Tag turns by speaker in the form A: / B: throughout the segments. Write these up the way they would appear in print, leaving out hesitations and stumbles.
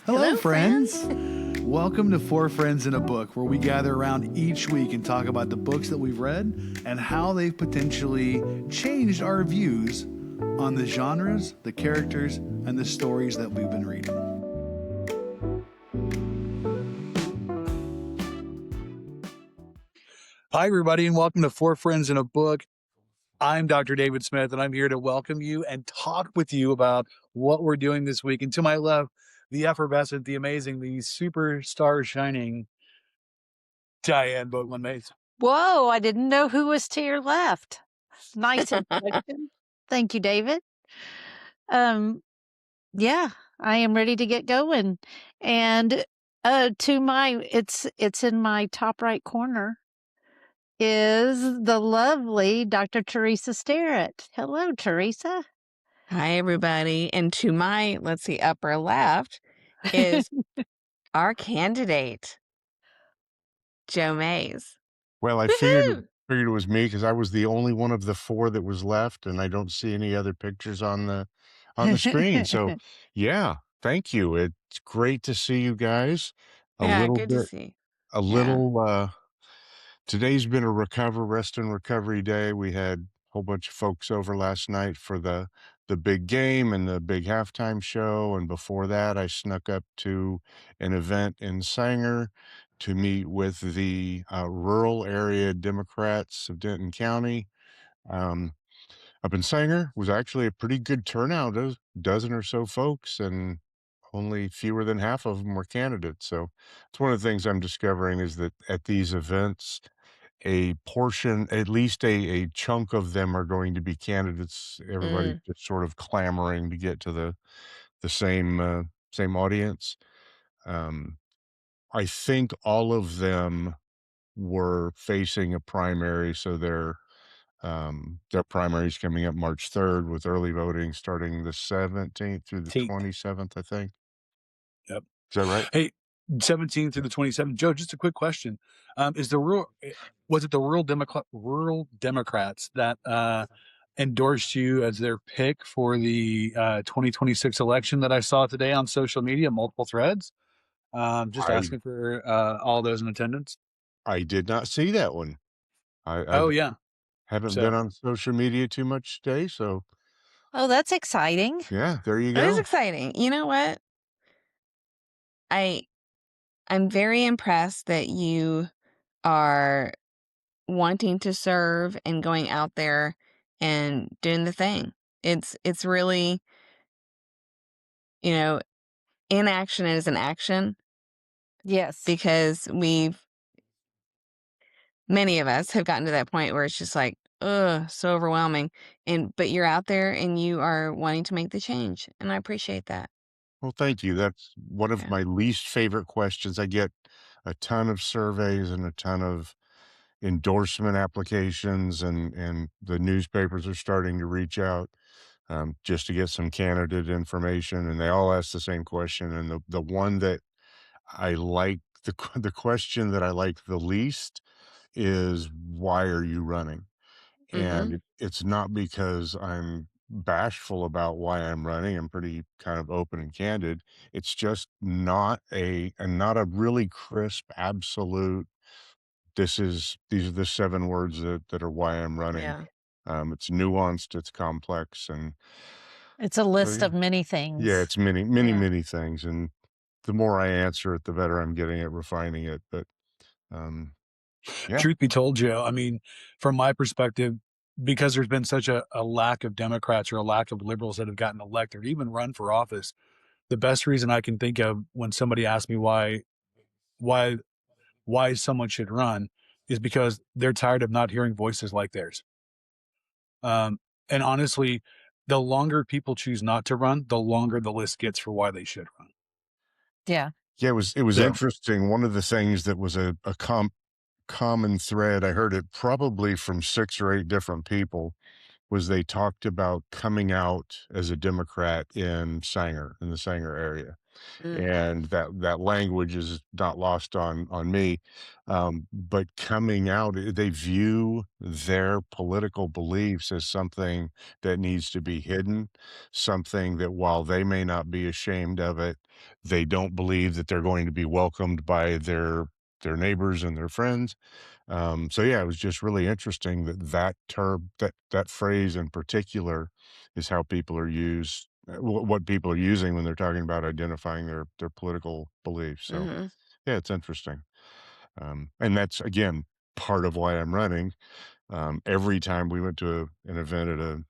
A: Hello, friends. Welcome to Four Friends in a Book, where we gather around each week and talk about the books that we've read and how they've potentially changed our views on the genres, the characters, and the stories that we've been reading. Hi, everybody, and welcome to Four Friends in a Book. I'm Dr. David Smith, and I'm here to welcome you and talk with you about what we're doing this week. And to my left, the effervescent, the amazing, the superstar shining Diane Boatman-Mays.
B: Whoa, I didn't know who was to your left. Nice introduction. Thank you, David. Yeah, I am ready to get going. And it's in my top right corner is the lovely Dr. Teresa Starrett. Hello, Teresa.
C: Hi, everybody. And to my, upper left is our candidate, Joe Mays.
D: Well, I figured it was me because I was the only one of the four that was left, and I don't see any other pictures on the screen. So, yeah, thank you. It's great to see you guys.
C: Good to see.
D: Today's been a rest and recovery day. We had a whole bunch of folks over last night for the big game and the big halftime show, and before that, I snuck up to an event in Sanger to meet with the rural area Democrats of Denton County. Up in Sanger was actually a pretty good turnout, a dozen or so folks, and only fewer than half of them were candidates. So it's one of the things I'm discovering is that at these events, a portion, at least a chunk of them are going to be candidates. Everybody just sort of clamoring to get to the same audience. I think all of them were facing a primary, so their primary's coming up March 3rd with early voting starting the 17th through the 27th, I think.
A: Yep.
D: Is that right?
A: Hey, 17th through the 27th. Joe, just a quick question. Was it the rural Democrats that endorsed you as their pick for the 2026 election that I saw today on social media, multiple threads? Just asking for all those in attendance.
D: I did not see that one.
A: Yeah.
D: Haven't been on social media too much today, so.
B: Oh, that's exciting.
D: Yeah, there you go.
C: It is exciting. You know what? I'm very impressed that you are wanting to serve and going out there and doing the thing. It's really, inaction is an action.
B: Yes.
C: Because many of us have gotten to that point where it's just like, ugh, so overwhelming. But you're out there and you are wanting to make the change. And I appreciate that.
D: Well, thank you. That's one of my least favorite questions. I get a ton of surveys and a ton of endorsement applications, and the newspapers are starting to reach out just to get some candidate information. And they all ask the same question. And the one that I like, the question that I like the least is, why are you running? And it's not because I'm bashful about why I'm running. I'm pretty kind of open and candid. It's just not a really crisp, absolute, these are the 7 words that are why I'm running.
C: Yeah.
D: It's nuanced, it's complex, and
B: it's a list of many things.
D: Yeah, it's many things. And the more I answer it, the better I'm getting at refining it. But
A: Truth be told, Joe, I mean, from my perspective, because there's been such a lack of Democrats or a lack of liberals that have gotten elected or even run for office, the best reason I can think of when somebody asks me why someone should run is because they're tired of not hearing voices like theirs. And honestly, the longer people choose not to run, the longer the list gets for why they should run.
B: Yeah.
D: Yeah, it was interesting. One of the things that was a common thread, I heard it probably from 6 or 8 different people, was they talked about coming out as a Democrat in the Sanger area,
C: Mm.
D: and that language is not lost on me. But coming out, they view their political beliefs as something that needs to be hidden, something that while they may not be ashamed of it, they don't believe that they're going to be welcomed by their neighbors and their friends. So yeah, it was just really interesting that term, that phrase in particular, is how people are used, what people are using when they're talking about identifying their political beliefs. So
C: Mhm.
D: yeah, it's interesting, and that's again part of why I'm running. Every time we went to an event at a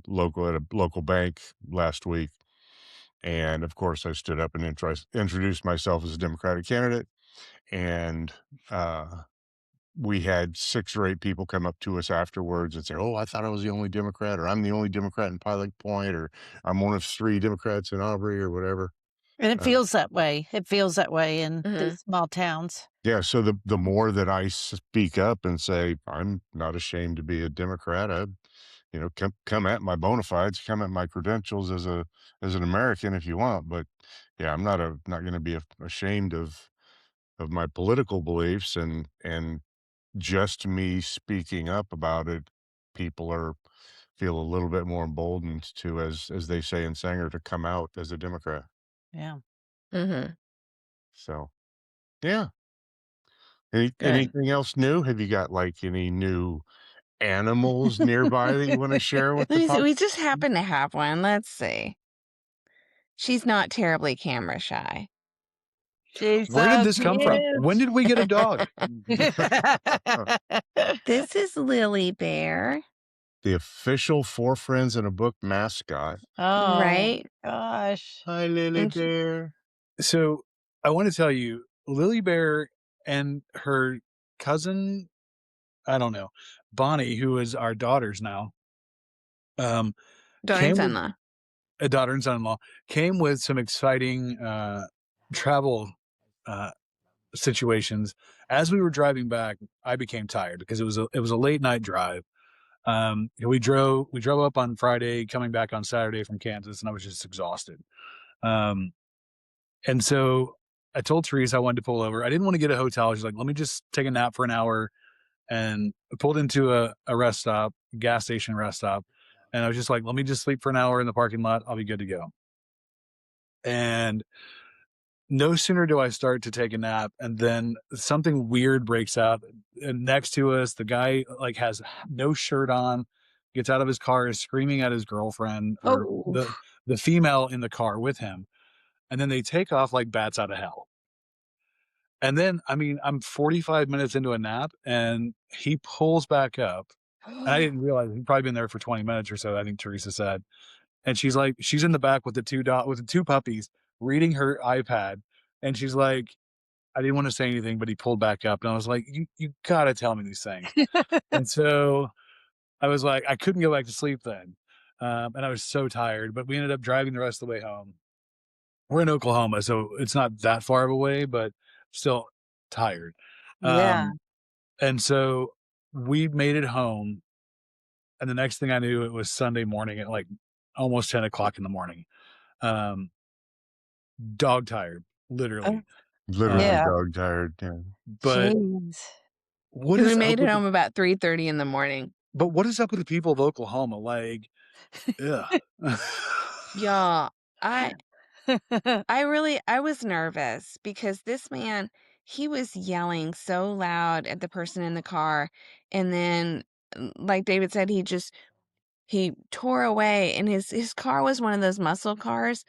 D: local bank last week, and of course I stood up and introduced myself as a Democratic candidate, and we had 6 or 8 people come up to us afterwards and say, "Oh, I thought I was the only Democrat," or "I'm the only Democrat in Pilot Point," or "I'm one of 3 Democrats in Aubrey," or whatever.
B: And it
D: Uh,
B: feels that way. It feels that way in
C: Mhm.
B: these small towns.
D: yeah, so the more that I speak up and say, "I'm not ashamed to be a Democrat," come at my bona fides, come at my credentials as an American if you want, but yeah, not gonna be ashamed of my political beliefs, and just me speaking up about it, people are feel a little bit more emboldened to, as they say in Sanger, to come out as a Democrat.
B: Yeah.
C: Mhm.
D: So, yeah.
C: Good.
D: Anything else new? Have you got, like, any new animals nearby that you wanna share with
C: Let
D: the
C: me see,
D: pop?
C: we just happen to have one, let's see. She's not terribly camera shy.
B: She's
A: Where did
B: so
A: this come from? When
B: cute.
A: did we get a dog?
C: This is Lily Bear,
D: The official Four Friends in a Book mascot.
B: Oh,
C: right?
B: gosh.
D: Hi, Lily
C: And sh
D: Bear.
A: So I want to tell you, Lily Bear and her cousin, I don't know, Bonnie, who is our daughters now, um,
C: daughter and
A: came with
C: son-in-law.
A: a daughter and son-in-law, came with some exciting travel uh, situations. As we were driving back, I became tired because it was a late night drive. We drove up on Friday, coming back on Saturday from Kansas, and I was just exhausted. Um, and so I told Therese I wanted to pull over. I didn't want to get a hotel. She's like, "Let me just take a nap for an hour," and I pulled into a rest stop, gas station rest stop, and I was just like, "Let me just sleep for an hour in the parking lot. I'll be good to go." And no sooner do I start to take a nap, and then something weird breaks out. And next to us, the guy like has no shirt on, gets out of his car, is screaming at his girlfriend or
B: Oh.
A: the female in the car with him, and then they take off like bats out of hell. And then, I mean, I'm 45 minutes into a nap, and he pulls back up, and I didn't realize he'd probably been there for 20 minutes or so. I think Teresa said, and she's in the back with with the two puppies reading her iPad, and she's like, I didn't want to say anything, but he pulled back up, and I was like, you gotta tell me these things. And so I was like, I couldn't go back to sleep then, and I was so tired. But we ended up driving the rest of the way home. We're in Oklahoma, so it's not that far of a way, but still tired.
B: Yeah.
A: And so we made it home, and the next thing I knew, it was Sunday morning at like almost 10 o'clock in the morning. Um, dog tired,
B: Oh,
A: literally.
D: Literally
B: yeah.
A: Um,
D: dog tired, yeah.
A: but
B: Jeez.
A: what
C: 'Cause we
A: is up
C: made it
A: with
C: home about 3:30 in the morning.
A: what is up with the people of Oklahoma? Like, ugh.
C: Y'all, I I was nervous because this man, he was yelling so loud at the person in the car, and then, like David said, he tore away, and his car was one of those muscle cars,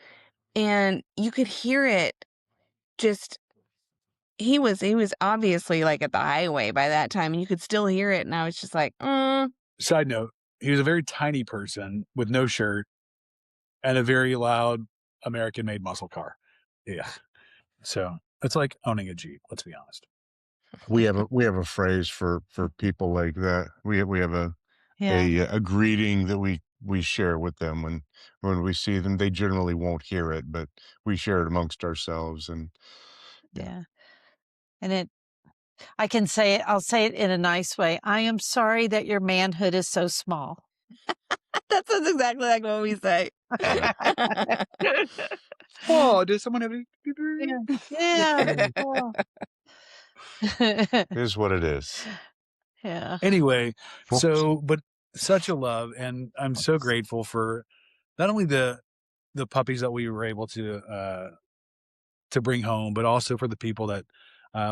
C: and you could hear it just he was obviously, like, at the highway by that time, and you could still hear it, and I was just like, "Mm."
A: Side note, he was a very tiny person with no shirt and a very loud American-made muscle car. Yeah. So, it's like owning a Jeep, let's be honest.
D: We have a phrase for people like that. We have
B: Yeah.
D: a greeting that we share with them when we see them. They generally won't hear it, but we share it amongst ourselves, and yeah.
B: Yeah. And I can say it, I'll say it in a nice way. I am sorry that your manhood is so small.
C: That sounds exactly like what we say.
A: Oh, does someone have any?
B: Yeah. Oh.
D: It is what it is.
B: Yeah.
A: Anyway,
D: Well,
A: but such a love, and I'm so grateful for not only the puppies that we were able to bring home, but also for the people that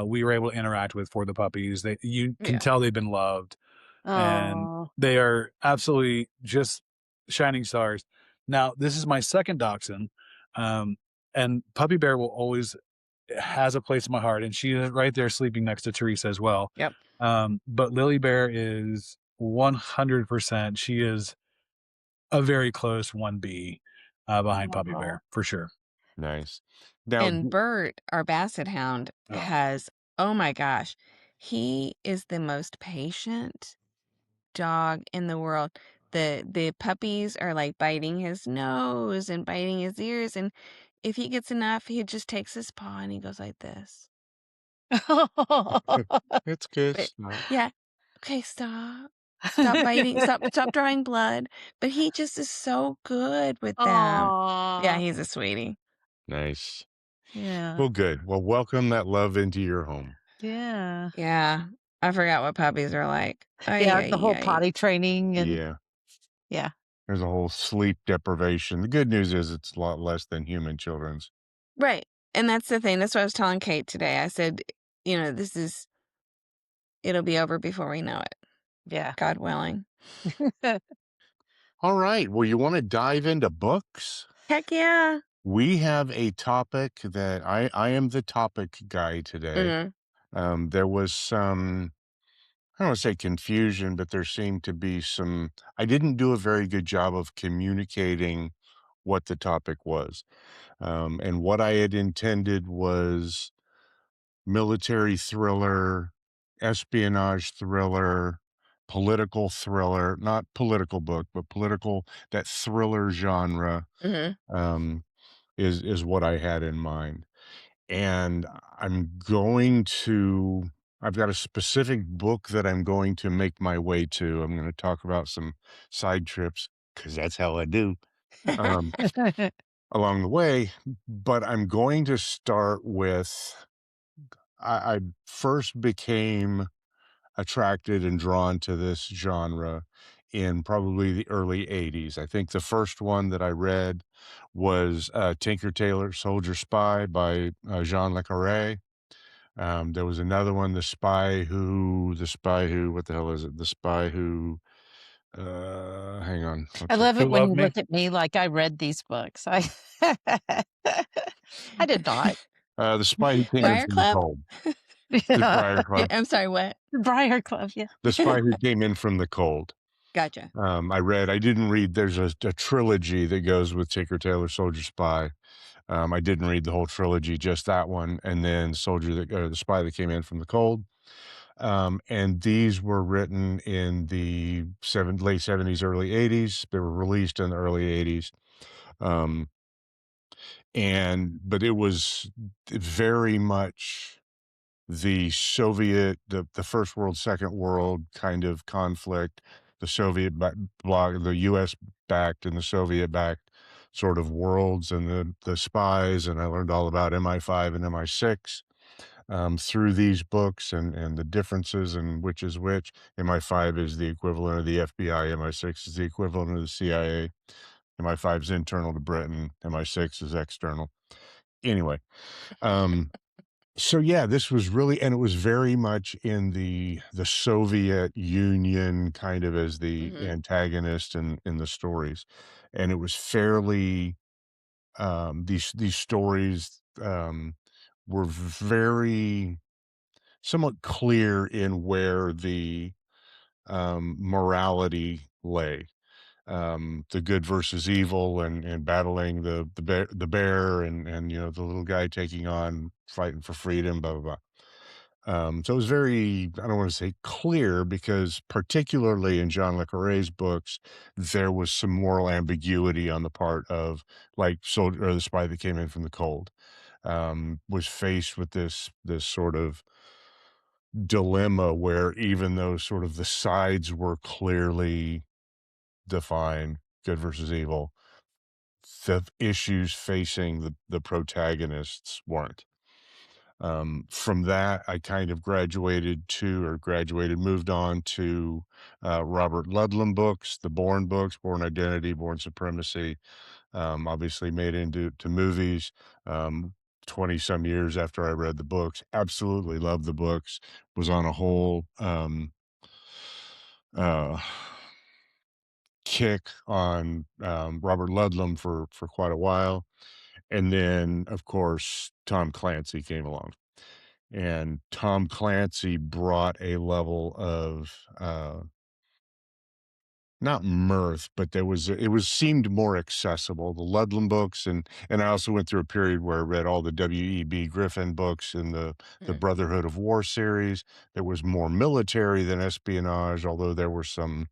A: we were able to interact with for the puppies. You can
C: Yeah.
A: tell they've been loved, and
B: Oh.
A: they are absolutely just shining stars. Now, this is my second dachshund, and Puppy Bear will always has a place in my heart, and she is right there sleeping next to Teresa as well.
C: Yep.
A: But Lily Bear is 100%. She is a very close 1B behind Puppy
B: Aw.
A: Bear for sure.
D: nice. Now,
C: And Bert, our basset hound,
A: Oh.
C: has, oh my gosh, he is the most patient dog in the world. The puppies are like biting his nose and biting his ears, and if he gets enough, he just takes his paw and he goes like this.
D: it's good
C: But
D: stuff.
C: yeah, okay, stop. Stop biting. Stop drawing blood. But he just is so good with them. Yeah,
B: Aw.
C: he's a sweetie.
D: Nice.
B: Yeah.
D: Well, good. Well, welcome that love into your home.
B: Yeah.
C: Yeah. I forgot what puppies are like. Ay,
B: Yeah, the
C: ay,
B: whole
C: ay.
B: potty training and
D: Yeah.
B: yeah.
D: There's a whole sleep deprivation. The good news is it's a lot less than human children's.
C: Right. And that's the thing. That's what I was telling Kate today. I said, it'll be over before we know it.
B: Yeah.
C: God willing.
D: All right. Well, you want to dive into books?
C: Heck yeah.
D: We have a topic that I am the topic guy today. There was some, I don't want to say confusion, but there seemed to be some, I didn't do a very good job of communicating what the topic was. And what I had intended was military thriller, espionage thriller, political thriller, not political book, but political, that thriller genre, um, is what I had in mind. And I've got a specific book that I'm going to make my way to. I'm going to talk about some side trips because that's how I do. Um, along the way, but I'm going to start with I first became attracted and drawn to this genre in probably the early 80s. I think the first one that I read was Tinker Tailor Soldier Spy by Jean le Carré. There was another one, what the hell is it? The Spy Who, hang on.
B: I love
A: Who
B: it when
A: loved
B: you
A: me?
B: look at me like I read these books. I I did not.
D: The Spy Who Came In
C: Briar
D: From the
C: Club?
D: Cold. The
B: Yeah.
D: Briar Club.
C: I'm sorry, what?
B: Briar Club, yeah.
D: The Spy Who Came In From the Cold.
C: Gotcha.
D: I didn't read, there's a trilogy that goes with Tinker Tailor Soldier Spy. I didn't read the whole trilogy, just that one, and then The Spy That Came In From the Cold. And these were written in the late 70s, early 80s. They were released in the early 80s. But it was very much the the First World, Second World kind of conflict, the bloc, the U.S. backed and the Soviet backed sort of worlds, and the spies. And I learned all about MI5 and MI6 through these books, and the differences and which is which. MI5 is the equivalent of the FBI. MI6 is the equivalent of the CIA. MI5 is internal to Britain. MI6 is external. Anyway, so yeah, this was really, and it was very much in the Soviet Union kind of as the antagonist in the stories, and it was fairly these stories were very somewhat clear in where the morality lay. The good versus evil, and battling the bear, and the little guy taking on fighting for freedom, blah blah blah. So it was very, I don't want to say clear, because particularly in John le Carré's books, there was some moral ambiguity on the part of, like, Soldier or The Spy That Came In From the Cold, was faced with this sort of dilemma where, even though sort of the sides were clearly define good versus evil, the issues facing the protagonists weren't. From that, I kind of moved on to Robert Ludlum books, the Bourne books, Bourne Identity, Bourne Supremacy, obviously made into movies. Um, 20 some years after I read the books, absolutely loved the books, was on a whole uh, kick on Robert Ludlum for quite a while. And then, of course, Tom Clancy came along. And Tom Clancy brought a level of not mirth, but it was seemed more accessible. The Ludlum books, and I also went through a period where I read all the W.E.B. Griffin books in the
C: Mm,
D: Brotherhood of War series. That was more military than espionage, although there were some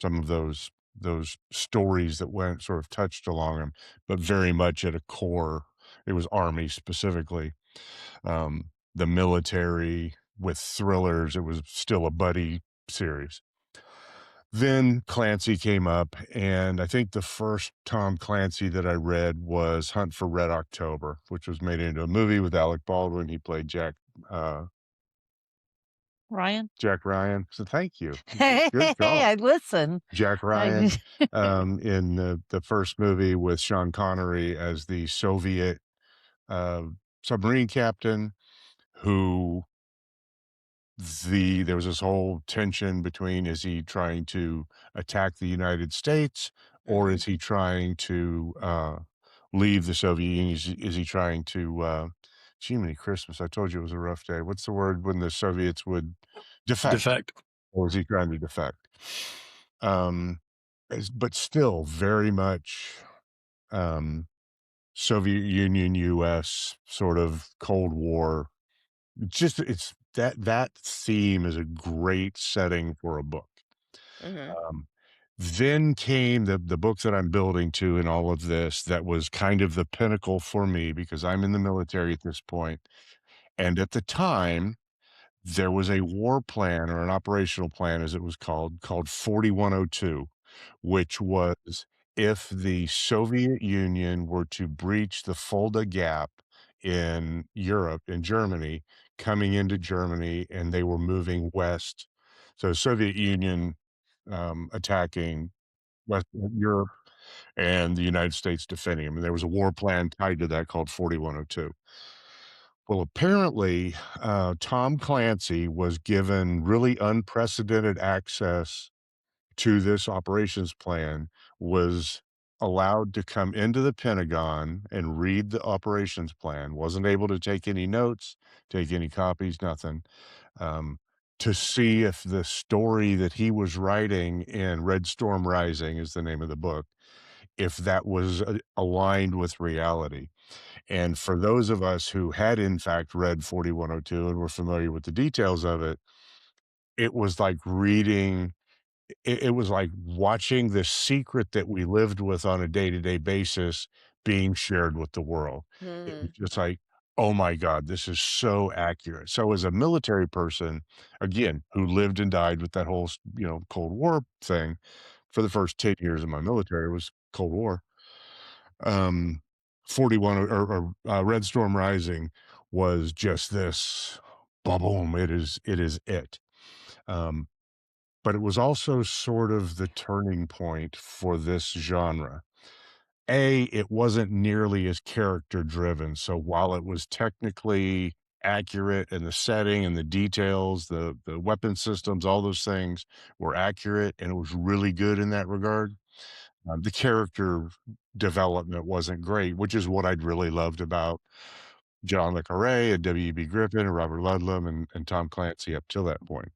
D: of those stories that went sort of touched along them, but very much at a core, it was Army specifically. The military with thrillers, it was still a buddy series. Then Clancy came up, and I think the first Tom Clancy that I read was Hunt for Red October, which was made into a movie with Alec Baldwin. He played uh,
B: Ryan?
D: Jack Ryan. So thank you.
B: Hey,
D: Good job.
B: I listen.
D: Jack
B: I
D: Ryan in the first movie with Sean Connery as the Soviet uh, submarine captain who there was this whole tension between, is he trying to attack the United States, or
C: mhm.
D: is he trying to leave the Soviet Union? Is he trying to Jiminy Christmas, I told you it was a rough day. What's the word when the Soviets would defect,
A: Defect.
D: or is he trying to defect? Um but still very much um Soviet Union, US sort of Cold War. It's that theme is a great setting for a book.
C: Mhm.
D: Um, then came the book that I'm building to in all of this that was kind of the pinnacle for me because I'm in the military at this point, and at the time, there was a war plan or an operational plan, as it was called 4102, which was if the Soviet Union were to breach the Fulda Gap in Europe, in Germany, coming into Germany, and they were moving west. So Soviet Union attacking Western Europe and the United States defending them. And there was a war plan tied to that called 4102. Well, apparently, Tom Clancy was given really unprecedented access to this operations plan, was allowed to come into the Pentagon and read the operations plan, wasn't able to take any notes, take any copies, nothing, um, to see if the story that he was writing in Red Storm Rising is the name of the book, if that was aligned with reality. And for those of us who had in fact read 4102 and were familiar with the details of it, it was like reading it was like watching the secret that we lived with on a day-to-day basis being shared with the world. It was
C: Mhm.
D: just like, "Oh my god, this is so accurate." So as a military person, again, who lived and died with that whole Cold War thing, for the first 10 years of my military was Cold War. Um, 41 Red Storm Rising was just this ba-boom, it is it. Um, but it was also sort of the turning point for this genre. It wasn't nearly as character driven. So while it was technically accurate in the setting and the details, the weapon systems, all those things were accurate and it was really good in that regard. The character development wasn't great, which is what I'd really loved about John le Carré and W.E.B. Griffin and Robert Ludlum and Tom Clancy up till that point.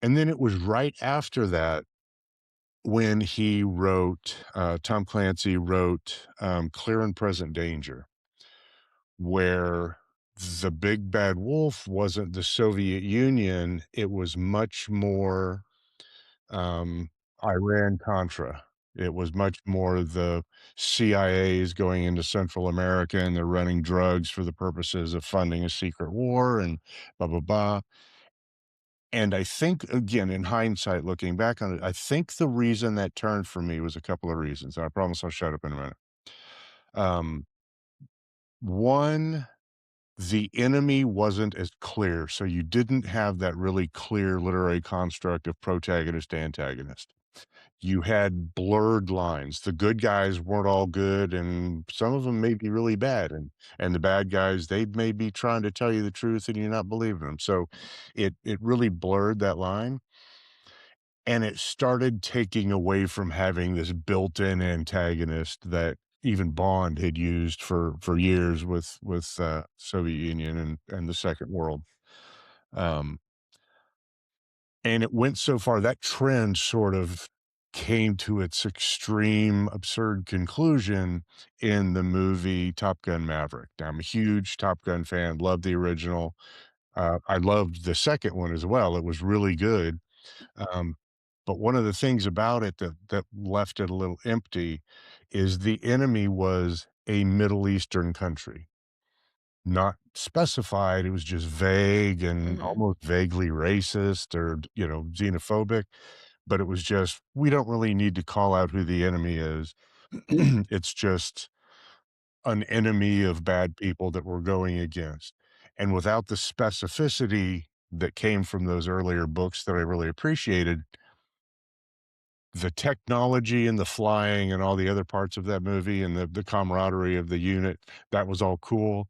D: And then it was right after that when Tom Clancy wrote Clear and Present Danger, where the big bad wolf wasn't the Soviet Union, it was much more um, Iran Contra. It was much more the CIA is going into Central America and they're running drugs for the purposes of funding a secret war and blah, blah, blah. And I think, again, in hindsight, looking back on it, I think the reason that turned for me was a couple of reasons. I promise I'll shut up in a minute. Um, One, the enemy wasn't as clear, so you didn't have that really clear literary construct of protagonist, antagonist. You had blurred lines. The good guys weren't all good, and some of them may be really bad, and the bad guys, they may be trying to tell you the truth and you're not believing them. So it really blurred that line, and it started taking away from having this built-in antagonist that even Bond had used for years with Soviet Union and the Second World. Um, and it went so far that trend sort of came to its extreme absurd conclusion in the movie Top Gun: Maverick. Now, I'm a huge Top Gun fan, loved the original. I loved the second one as well. It was really good. Um, but one of the things about it that left it a little empty is the enemy was a Middle Eastern country, not specified. It was just vague and
C: Mhm.
D: almost vaguely racist or, xenophobic, but it was just, we don't really need to call out who the enemy is. It's just an enemy of bad people that we're going against. And without the specificity that came from those earlier books that I really appreciated, the technology and the flying and all the other parts of that movie and the camaraderie of the unit, that was all cool,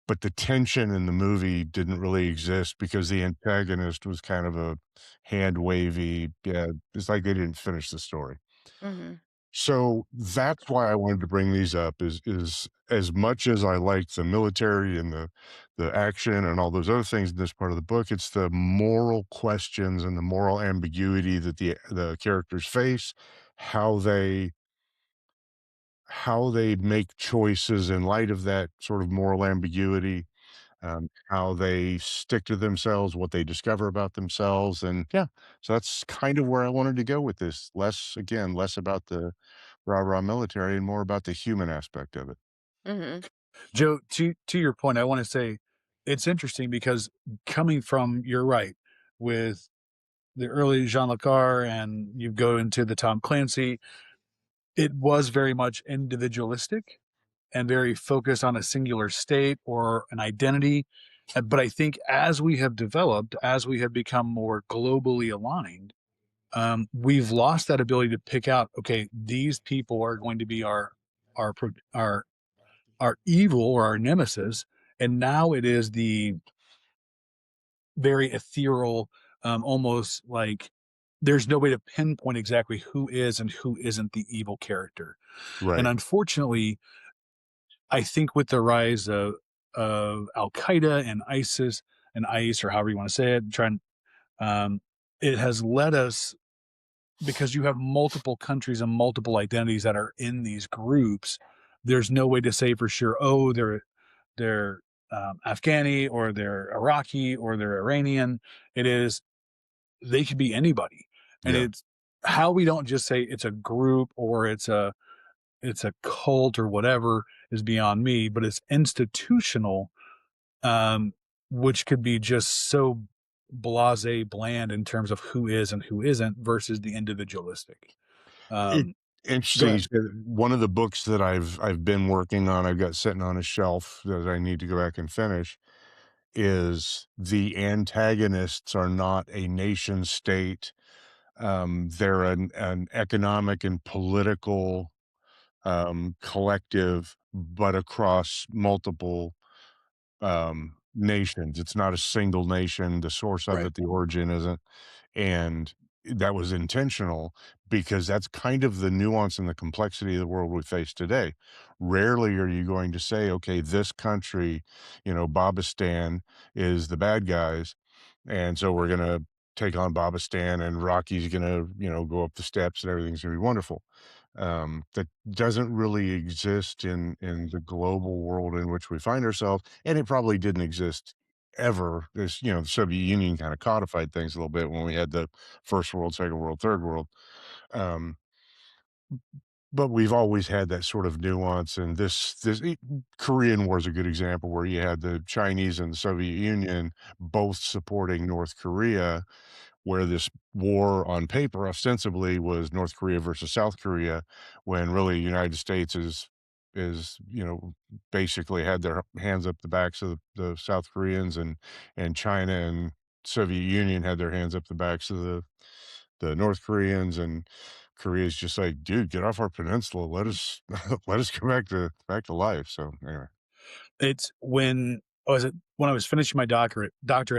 D: but the tension in the movie didn't really exist because the antagonist was kind of a hand wavy, yeah, it's like they didn't finish the story.
C: Mhm.
D: So that's why I wanted to bring these up is as much as I like the military and the action and all those other things in this part of the book, it's the moral questions and the moral ambiguity that the characters face, how they how they make choices in light of that sort of moral ambiguity, how they stick to themselves, what they discover about themselves, and yeah, so that's kind of where I wanted to go with this. Less about the rah-rah military and more about the human aspect of it.
C: Mhm.
A: Joe, to your point, I want to say it's interesting because coming from, you're right, with the early Jean le Carré and you go into the Tom Clancy, it was very much individualistic and very focused on a singular state or an identity. But I think as we have developed, as we have become more globally aligned, we've lost that ability to pick out, okay, these people are going to be our our our evil or our nemesis, and now it is the very ethereal, almost like there's no way to pinpoint exactly who is and who isn't the evil character. And
D: Right.
A: unfortunately, I think with the rise of Al Qaeda and ISIS and ICE or however you want to say it, um, it has led us, because you have multiple countries and multiple identities that are in these groups. There's no way to say for sure, oh, they're Afghani or they're Iraqi or they're Iranian. It is, they could be anybody, and
D: Yeah.
A: it's how we don't just say it's a group or it's a cult or whatever is beyond me, but it's institutional, um, which could be just so blase bland in terms of who is and who isn't versus the individualistic.
D: It
A: Um, Go
D: Interesting you
A: ahead.
D: said one of the books that I've been working on, I've got sitting on a shelf that I need to go back and finish, is the antagonists are not a nation state. They're an economic and political collective, but across multiple nations. It's not a single nation. The source of
A: Right.
D: it, the origin isn't. And that was intentional because that's kind of the nuance and the complexity of the world we face today. Rarely are you going to say, okay, this country, Babistan is the bad guys. And so we're going to take on Babistan and Rocky's going to, go up the steps and everything's going to be wonderful. That doesn't really exist in the global world in which we find ourselves, and it probably didn't exist ever. The Soviet Union kind of codified things a little bit when we had the first world, second world, third world. Um, but we've always had that sort of nuance, and Korean War is a good example where you had the Chinese and the Soviet Union both supporting North Korea, where this war on paper ostensibly was North Korea versus South Korea, when really the United States is, basically had their hands up the backs of the South Koreans, and China and Soviet Union had their hands up the backs of the North Koreans, and Korea's just like, "Dude, get off our peninsula. Let us let us go back to life." So, anyway.
A: It's when I was finishing my doctorate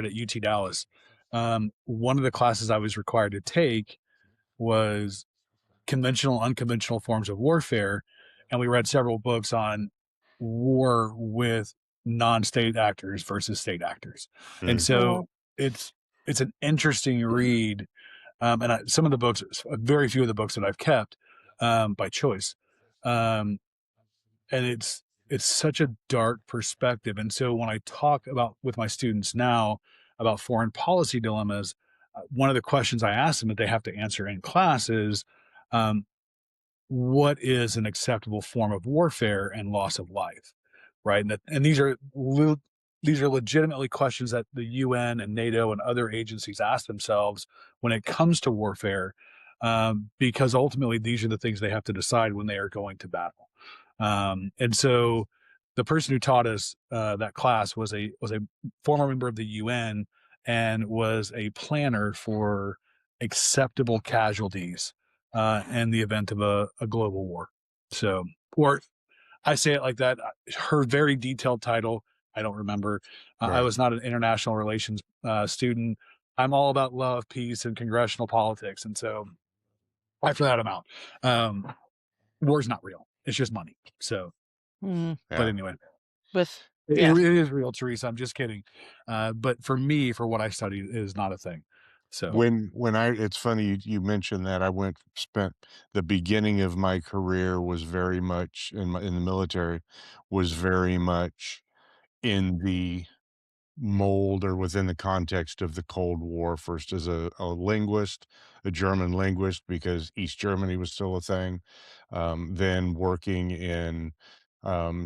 A: at UT Dallas, one of the classes I was required to take was conventional, unconventional forms of warfare, and we read several books on war with non-state actors versus state actors. And
D: Mm.
A: so it's an interesting read. Some of the books, very few of the books that I've kept by choice. Um, and it's such a dark perspective. And so when I talk about with my students now about foreign policy dilemmas, one of the questions I ask them that they have to answer in class is, um, what is an acceptable form of warfare and loss of life, right? And these are legitimately questions that the UN and NATO and other agencies ask themselves when it comes to warfare, because ultimately these are the things they have to decide when they are going to battle. And so the person who taught us that class was a former member of the UN and was a planner for acceptable casualties in the event of a global war. So, or I say it like that. Her very detailed title, I don't remember. I
D: Right.
A: was not an international relations student. I'm all about love, peace, and congressional politics. And so after that, I'm out. War's not real. It's just money. So, but
D: Yeah.
A: anyway,
B: With
A: it,
B: yeah.
A: it is real, Teresa. I'm just kidding. But for me, for what I studied, it is not a thing. So,
D: When I it's funny you mentioned that. I spent the beginning of my career was very much in the military, was very much in the mold or within the context of the Cold War, first as a linguist, a German linguist, because East Germany was still a thing, then working in,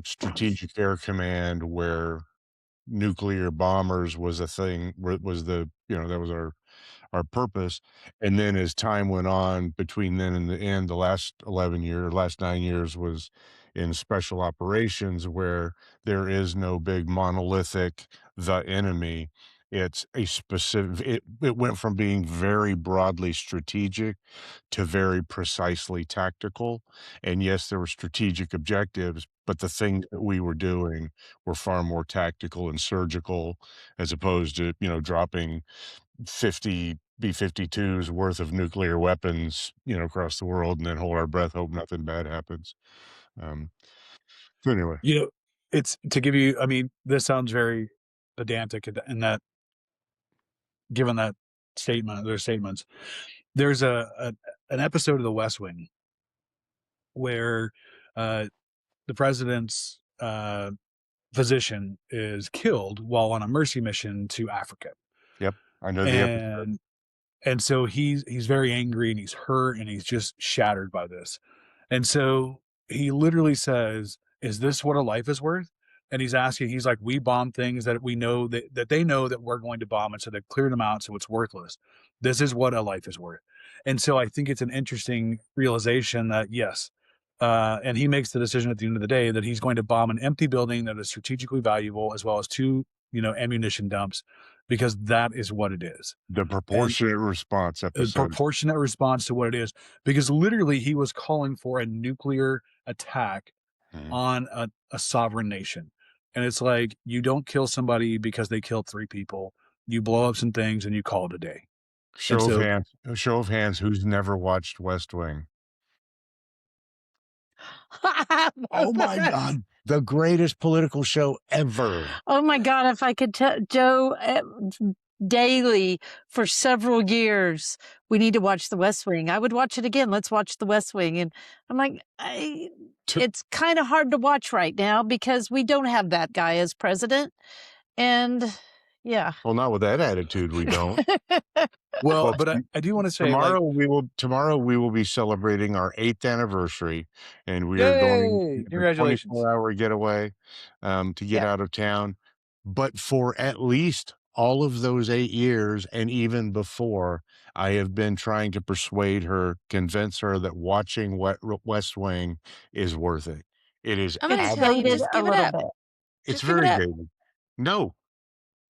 D: Strategic Air Command, where nuclear bombers was a thing, was that was our purpose. And then as time went on between then and the end, the last 9 years was in special operations, where there is no big monolithic the enemy. It's a specific it went from being very broadly strategic to very precisely tactical. And yes, there were strategic objectives, but the things that we were doing were far more tactical and surgical, as opposed to, dropping 50 B-52s worth of nuclear weapons, across the world, and then hold our breath, hope nothing bad happens. Um, so anyway,
A: you know, it's to give you, I mean, this sounds very pedantic in that, given that statement, their statements, there's an episode of The West Wing where uh, the president's physician is killed while on a mercy mission to Africa,
D: yep, I know the episode.
A: and so he's very angry and he's hurt and he's just shattered by this. And so he literally says, "Is this what a life is worth?" And he's like, "We bomb things that we know that they know that we're going to bomb, and so they cleared them out, so it's worthless. This is what a life is worth." And so I think it's an interesting realization that yes, and he makes the decision at the end of the day that he's going to bomb an empty building that is strategically valuable, as well as two, ammunition dumps, because that is what it is.
D: The
A: And
D: proportionate response
A: a
D: episode.
A: proportionate response to what it is, because literally he was calling for a nuclear attack
D: Mhm.
A: on a sovereign nation. And it's like, you don't kill somebody because they killed 3 people. You blow up some things and you call it a day. And so
D: Show of hands, who's never watched West Wing? Oh my god, the greatest political show ever.
B: Oh my God, if I could tell Joe daily for several years, we need to watch The West Wing. I would watch it again. Let's watch The West Wing. And I'm like,
D: To
B: it's kind of hard to watch right now because we don't have that guy as president. And Yeah.
D: Well, not with that attitude, we don't.
A: Well,
D: Well,
A: but I do want to say, like,
D: tomorrow we will be celebrating our 8th anniversary, and we are going
A: yay,
D: on a
A: congratulations.
D: 24-hour getaway, to get
B: Yeah.
D: out of town. But for at least all of those 8 years and even before, I have been trying to convince her that watching West Wing is worth it. It is
C: I'm gonna
B: It's
C: tell you,
B: dated
C: just
B: a
C: give it
B: little
C: up.
B: bit.
D: it's
C: Just give it
D: very
C: up.
D: dated. No,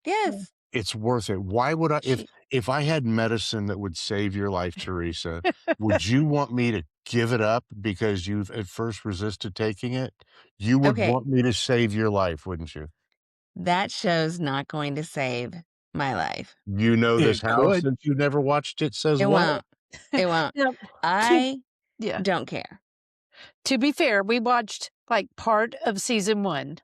B: Yeah.
C: Yes.
D: it's worth it. Why would I
C: She
D: if I had medicine that would save your life, Teresa, would you want me to give it up because you've at first resisted taking it? You would
C: Okay,
D: want me to save your life, wouldn't you?
C: that show's not going to save my life.
D: You know this
A: It
D: house
A: could.
D: since you never watched it says
C: It
D: what?
C: won't. It won't.
B: No, to
C: I
B: yeah.
C: don't care.
B: To be fair, we watched, like, part of season 1.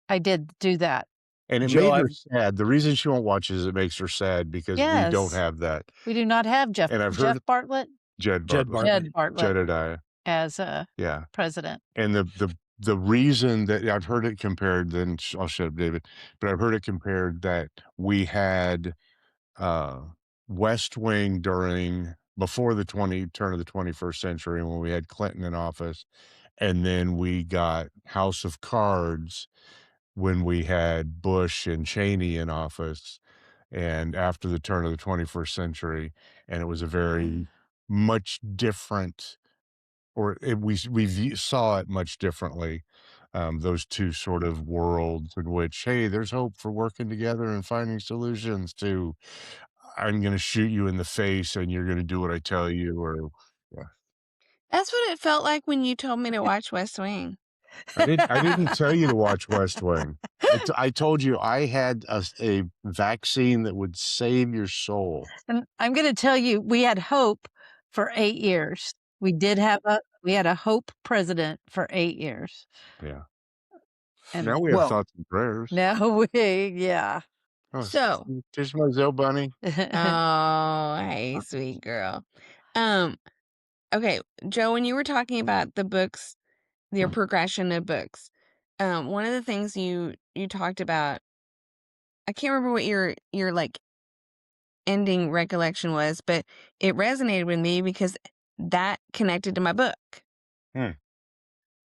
B: I did do that.
D: And it
A: Joe,
D: made her
A: I've
D: sad. The reason she won't watch is it makes her sad because we don't
B: Yes.
D: have that.
B: We do not have
D: And I've
B: Jeff
D: heard
B: Bartlett?
D: Jed
A: Jed
D: Bartlett,
A: Bartlett.
B: Jed Bartlett
D: Jedediah,
B: as,
D: yeah.
B: president.
D: And the reason that I've heard it compared, then I'll shut up, David, but I've heard it compared that we had uh, West Wing before the turn of the 21st century when we had Clinton in office, and then we got House of Cards when we had Bush and Cheney in office, and after the turn of the 21st century, and it was a very much different saw it much differently. Those two sort of worlds in which, hey, there's hope for working together and finding solutions to, I'm going to shoot you in the face and you're going to do what I tell you. Or, yeah,
C: That's what it felt like when you told me to watch West Wing.
D: I didn't tell you to watch West Wing. I told you I had a vaccine that would save your soul.
B: And I'm gonna tell you, we had hope for 8 years. We had a hope president for 8 years.
D: Yeah.
B: And
D: Now we have
A: well,
D: thoughts and prayers.
B: now yeah.
D: Oh,
C: So,
D: there's my Zoe bunny.
C: oh, hey, sweet girl. Um, okay, Joe, when you were talking about the books, your progression of books, one of the things you talked about, I can't remember what your like ending recollection was, but it resonated with me because that connected to my book.
D: Hmm.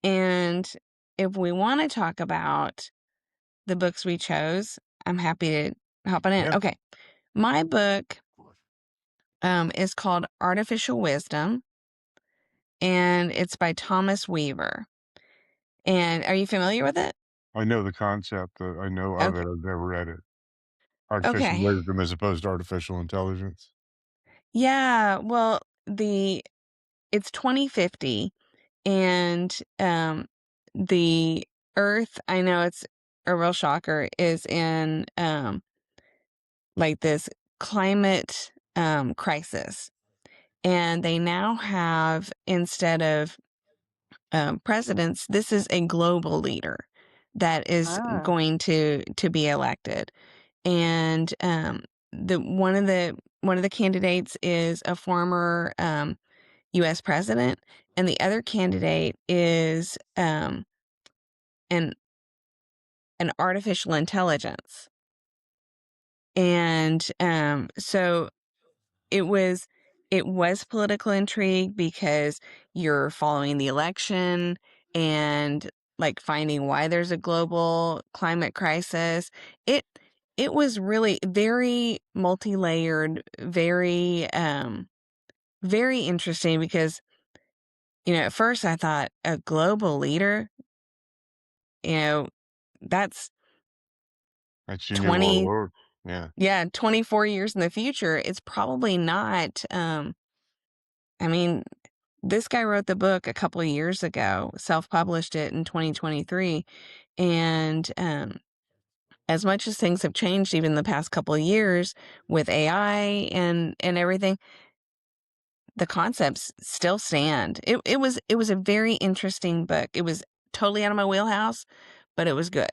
C: And if we want to talk about the books we chose, I'm happy to hop on in.
D: Yeah.
C: Okay. My book is called Artificial Wisdom, and it's by Thomas Weaver. And are you familiar with it?
D: I know the concept. I know of
C: Okay.
D: it. I've never read it. Artificial
C: Okay.
D: wisdom as opposed to artificial intelligence.
C: Yeah. Well, it's 2050, and the Earth, I know it's a real shocker, is in like this climate crisis. And they now have, instead of presidents, this is a global leader that is
B: Ah.
C: going to be elected. And the one of the candidates is a former U.S. president, and the other candidate is an artificial intelligence. And so it was political intrigue because you're following the election and like finding why there's a global climate crisis. It it was really very multi-layered, very interesting because at first I thought a global leader, you know, that's
D: That's your new world
C: 20
D: order. Yeah.
C: 24 years in the future. It's probably not I mean, this guy wrote the book a couple of years ago, self-published it in 2023, and as much as things have changed even the past couple of years with AI and everything, the concepts still stand. It was a very interesting book. It was totally out of my wheelhouse, but it was good.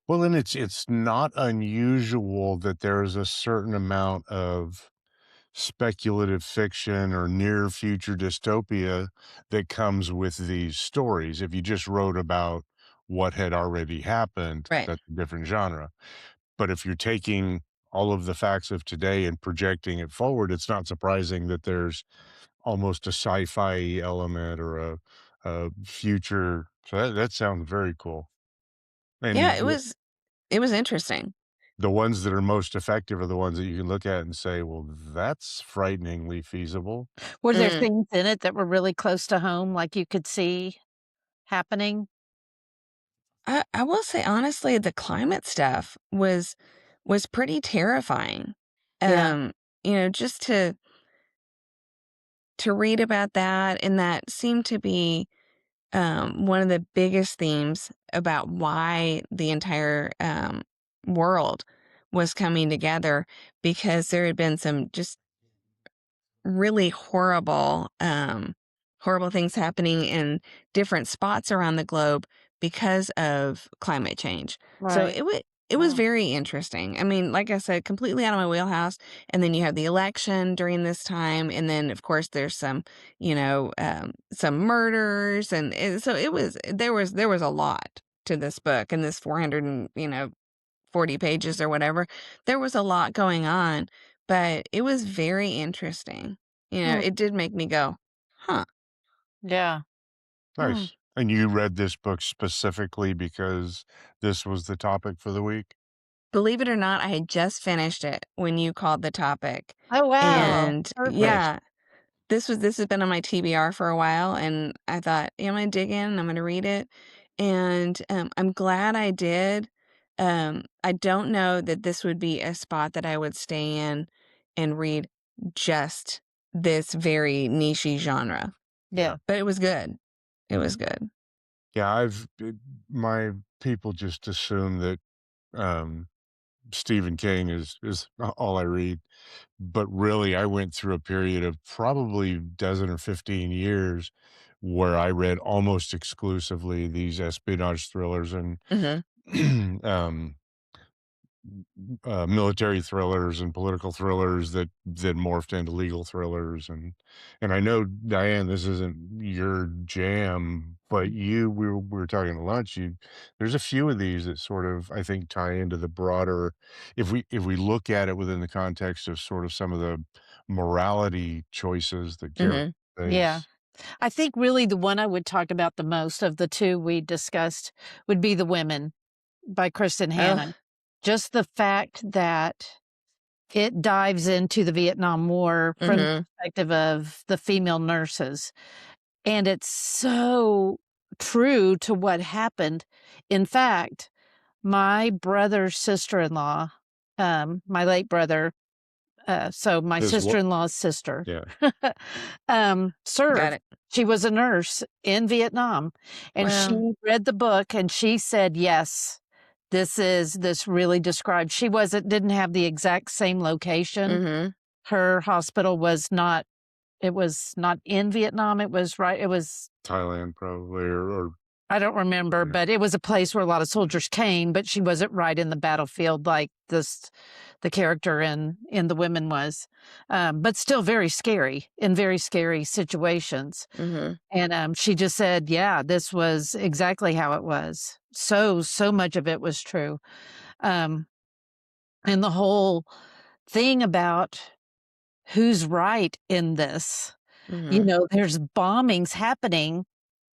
D: Well, and it's not unusual that there's a certain amount of speculative fiction or near future dystopia that comes with these stories. If you just wrote about what had already happened,
C: Right.
D: that's a different genre. But if you're taking all of the facts of today and projecting it forward, it's not surprising that there's almost a sci-fi element or a future. So that sounds very cool.
C: Yeah,
D: And
C: it was interesting.
D: the ones that are most effective are the ones that you can look at and say, well, that's frighteningly feasible.
B: Were there
C: Mm.
B: things in it that were really close to home, like you could see happening?
C: I will say honestly, the climate stuff was pretty terrifying.
B: Yeah,
C: Um, you know, just to read about that, and that seemed to be one of the biggest themes about why the entire world was coming together, because there had been some just really horrible things happening in different spots around the globe because of climate change. So
B: right.
C: it was
B: Wow.
C: very interesting. I mean, like I said, completely out of my wheelhouse. And then you have the election during this time, and then of course there's some, some murders, and so there was a lot to this book, and this 400 and 40 pages or whatever. There was a lot going on, but it was very interesting.
B: Hmm.
C: It did make me go, "Huh."
B: Yeah. Hmm.
D: Nice. And you read this book specifically because this was the topic for the week?
C: Believe it or not, I had just finished it when you called the topic.
B: Oh, wow.
C: And
B: Perfect.
D: Nice.
C: yeah, this has been on my TBR for a while, and I thought, "Yeah, I'm gonna dig in, I'm gonna read it." And, I'm glad I did. I don't know that this would be a spot that I would stay in and read just this very niche-y genre,
D: Yeah.
B: Yeah.
C: but it was good. It was good.
D: Yeah, my people just assume that, um, Stephen King is all I read, but really, I went through a period of probably dozen or 15 years where I read almost exclusively these espionage thrillers and,
C: Mhm.
D: um military thrillers and political thrillers that morphed into legal thrillers, and I know, Diane, this isn't your jam, but we were talking at lunch, there's a few of these that sort of, I think, tie into the broader, if we look at it within the context of sort of some of the morality choices that characters
C: Mhm.
B: Yeah.
D: face.
B: I think really the one I would talk about the most of the 2 we discussed would be The Women by Kristin
C: Oh.
B: Hanna. Just the fact that it dives into the Vietnam War from the
C: Mhm.
B: perspective of the female nurses, and it's so true to what happened. In fact, my brother's sister-in-law, my late brother, so my
D: Is what
B: sister-in-law's sister,
D: Yeah.
C: Got
B: served.
C: it.
B: She was a nurse in Vietnam, and
C: Well.
B: she read the book, and she said, "Yes, this really described." She didn't have the exact same location.
C: Mhm.
B: Her hospital was not in Vietnam, it was
D: Thailand probably or
B: I don't remember,
D: yeah.
B: but it was a place where a lot of soldiers came, but she wasn't right in the battlefield like the character in The Women was. But still very scary, in very scary situations.
C: Mhm.
B: And, she just said, "Yeah, this was exactly how it was." So much of it was true. Um, and the whole thing about who's right in this,
C: Mhm.
B: there's bombings happening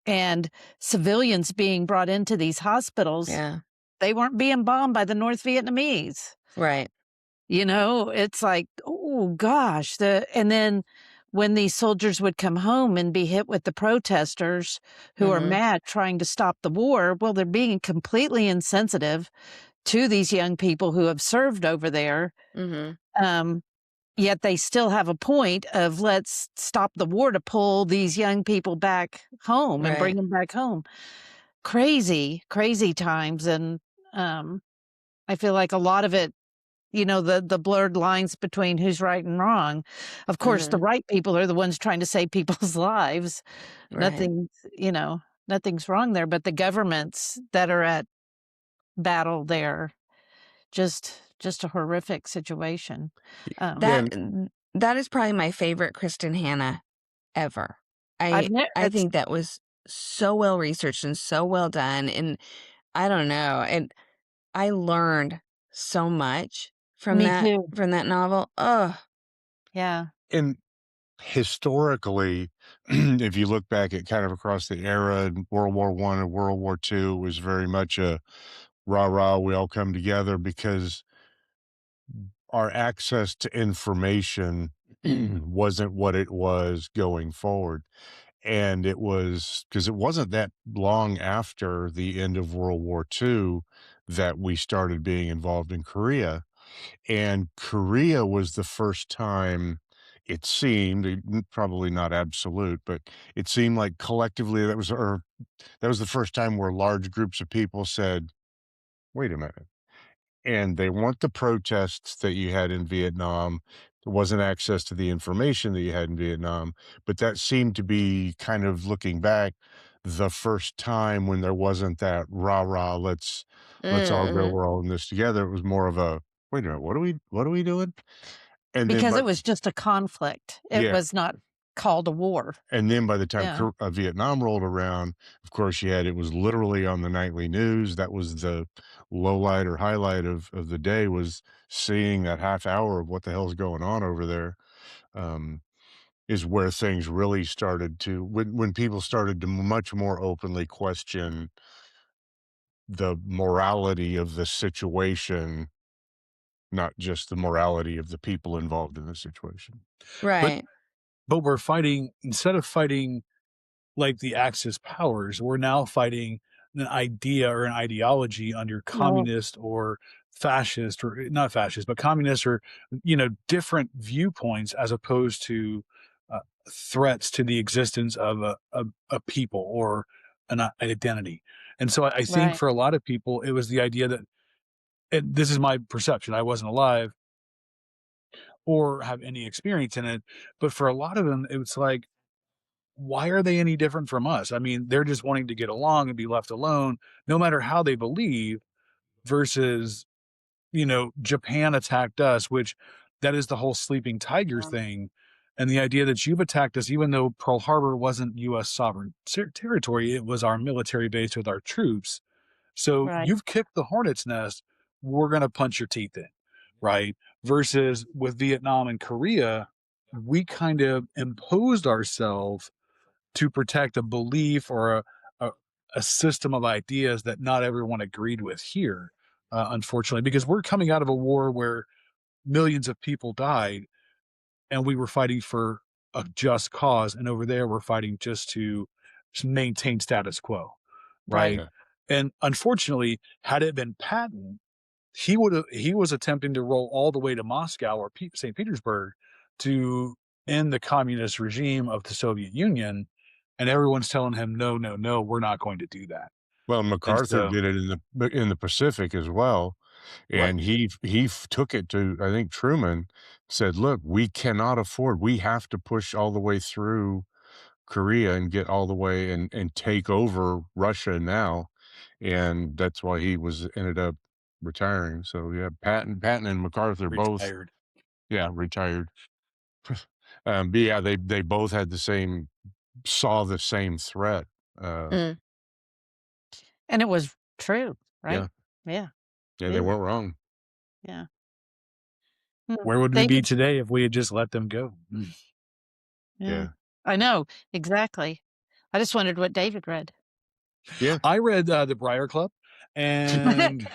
B: and civilians being brought into these hospitals.
C: Yeah.
B: They weren't being bombed by the North Vietnamese.
C: Right.
B: It's like, "Oh gosh," and then when these soldiers would come home and be hit with the protesters who are
C: Mhm.
B: mad trying to stop the war, well, they're being completely insensitive to these young people who have served over there,
C: Mhm.
B: um, yet they still have a point of, "Let's stop the war to pull these young people back home and bring
C: Right.
B: them back home." Crazy, crazy times, and, um, I feel like a lot of it, the blurred lines between who's right and wrong. Of course, the
C: Mhm.
B: right people are the ones trying to save people's lives.
C: Right.
B: Nothing's you know, nothing's wrong there, but the governments that are at battle there, just a horrific situation.
D: Yeah,
C: That
D: and
C: that is probably my favorite Kristen Hanna ever.
B: I've never.
C: I
B: It's
C: think that was so well researched and so well done, and I don't know, and I learned so much
B: Me too.
C: from that novel. Ugh.
B: Yeah.
D: And historically, if you look back at kind of across the era in World War I and World War II, it was very much a rah rah, we all come together because our access to information wasn't what it was going forward. And it was because it wasn't that long after the end of World War II that we started being involved in Korea. And Korea was the first time it seemed, probably not absolute, but it seemed like collectively that was the first time where large groups of people said, wait a minute. And they weren't the protests that you had in Vietnam. There wasn't access to the information that you had in Vietnam, but that seemed to be kind of looking back the first time when there wasn't that rah rah, let's all go,
C: Mhm.
D: we're all in this together. It was more of a wait a minute, what are we doing? And then
B: Because
D: but
B: it was just a conflict. It
D: yeah,
B: was not called a war.
D: and then by the time
B: Yeah.
D: Vietnam rolled around, of course, you had it was literally on the nightly news. That was the low light or highlight of the day was seeing that half hour of what the hell's going on over there. Um, is where things really started to when people started to much more openly question the morality of the situation, not just the morality of the people involved in the situation.
A: But
C: Right.
A: we're fighting, instead of fighting like the Axis powers, we're now fighting an idea or an ideology under
B: Well,
A: communist or fascist, or not fascist, but communist, or different viewpoints, as opposed to uh, threats to the existence of a people or an identity. And so I think
B: right.
A: for a lot of people, it was the idea that, and this is my perception, I wasn't alive or have any experience in it, but for a lot of them, it was like, why are they any different from us? I mean, they're just wanting to get along and be left alone, no matter how they believe, versus, Japan attacked us, which that is the whole sleeping tiger thing. And the idea that you've attacked us, even though Pearl Harbor wasn't US sovereign territory, it was our military base with our troops. So
B: Right.
A: you've kicked the hornet's nest. We're going to punch your teeth in. Right. Versus with Vietnam and Korea, we kind of imposed ourselves to protect a belief or a, a system of ideas that not everyone agreed with here, unfortunately, because we're coming out of a war where millions of people died and we were fighting for a just cause. And over there, we're fighting just maintain status quo.
B: Right.
A: Right.
D: Yeah.
A: And unfortunately, had it been Patton, he was attempting to roll all the way to Moscow or St. Petersburg to end the communist regime of the Soviet Union, and everyone's telling him, "No, no, no, we're not going to do that."
D: Well,
A: And
D: MacArthur
A: so,
D: did it in the Pacific as well,
A: right,
D: and he took it to, I think, Truman, said, "Look, we cannot afford, we have to push all the way through Korea and get all the way and take over Russia now," and that's why he was ended up retiring. So, yeah, Patton and MacArthur both,
A: retired.
D: yeah, retired. But yeah, they both had saw the same threat. Uh,
C: Mm.
B: And it was true,
D: yeah,
B: right? Yeah.
D: yeah, they
B: Yeah.
D: weren't wrong.
B: Yeah. Hmm.
A: Where would we be
B: David.
A: today if we had just let them go?
B: Yeah.
D: Yeah,
B: I know. Exactly. I just wondered what David read.
D: yeah.
A: I read the Briar Club, and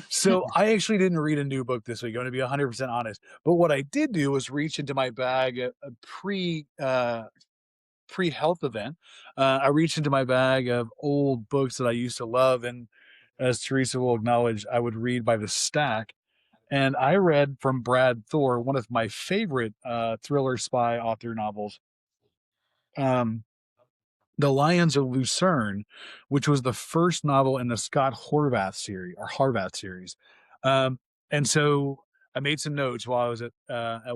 A: so I actually didn't read a new book this week. I'm going to be 100% honest. But what I did do was reach into my bag pre-health event. I reached into my bag of old books that I used to love, and as Teresa will acknowledge, I would read by the stack. And I read from Brad Thor, one of my favorite thriller spy author novels, um, "The Lions of Lucerne," which was the first novel in the Scott Horvath series. Um, and so I made some notes while I was at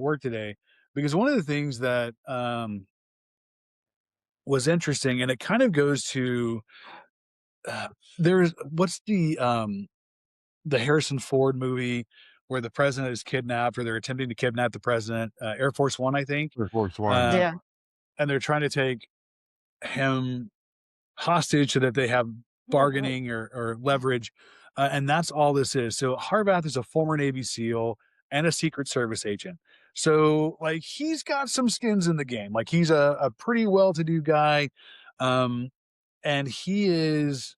A: work today, because one of the things that was interesting, and it kind of goes to there's what's the Harrison Ford movie where the president is kidnapped, or they're attempting to kidnap the president, Air Force One, I think.
D: Air Force One.
A: Uh,
B: Yeah.
A: and they're trying to take him hostage so that they have bargaining or leverage. And that's all this is. So Harbath is a former Navy SEAL and a Secret Service agent. So like he's got some skins in the game. Like he's a pretty well-to-do guy. Um, and he is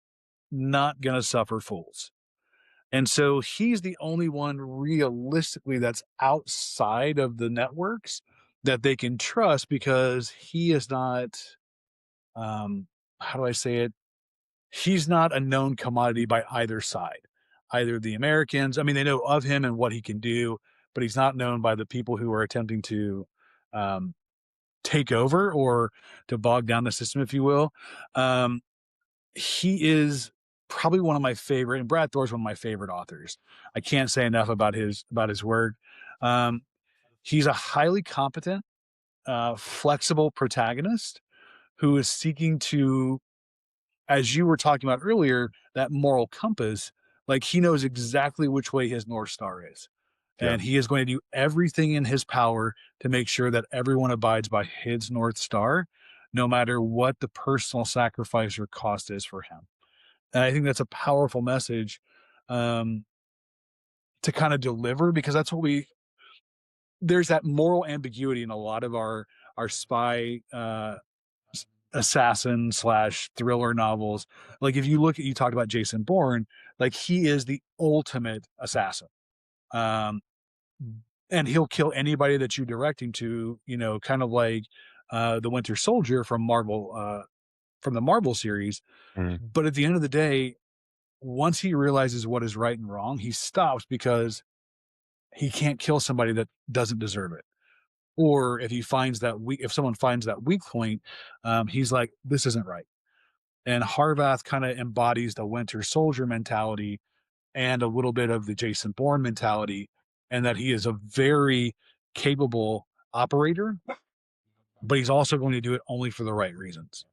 A: not going to suffer fools. And so he's the only one realistically that's outside of the networks that they can trust because he is not, how do I say it? He's not a known commodity by either side. Either the Americans, I mean, they know of him and what he can do, but he's not known by the people who are attempting to um, take over or to bog down the system, if you will. Um, he is probably one of my favorite, and Brad Thor's one of my favorite authors. I can't say enough about his work. Um, he's a highly competent, flexible protagonist who is seeking to, as you were talking about earlier, that moral compass. Like he knows exactly which way his North Star is.
D: Yeah.
A: And he is going to do everything in his power to make sure that everyone abides by his North Star, no matter what the personal sacrifice or cost is for him. And I think that's a powerful message um, to kind of deliver because that's what there's that moral ambiguity in a lot of our spy assassin slash thriller novels. Like if you look at, you talked about Jason Bourne, like he is the ultimate assassin. Um, and he'll kill anybody that you direct him to, kind of like the Winter Soldier from from the Marvel series.
D: Mm.
A: But at the end of the day, once he realizes what is right and wrong, he stops because he can't kill somebody that doesn't deserve it. Or if he finds that if someone finds that weak point, he's like, this isn't right. And Harvath kind of embodies the Winter Soldier mentality and a little bit of the Jason Bourne mentality, and that he is a very capable operator, but he's also going to do it only for the right reasons.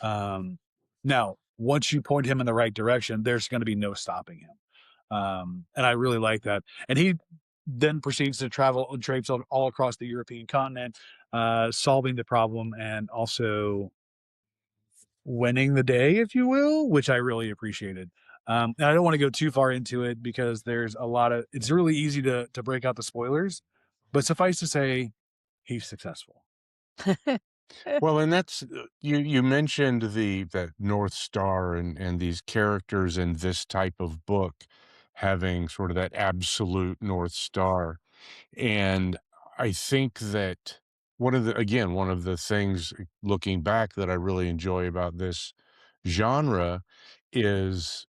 A: Now, once you point him in the right direction, there's going to be no stopping him. And I really like that. And he then proceeds to travel and traipse all across the European continent, solving the problem and also winning the day, if you will, which I really appreciated. And I don't want to go too far into it because there's a lot of, it's really easy to break out the spoilers, but suffice to say, he's successful.
D: Well, and that's you mentioned that North Star and these characters in this type of book having sort of that absolute North Star. And I think that one of the things looking back that I really enjoy about this genre is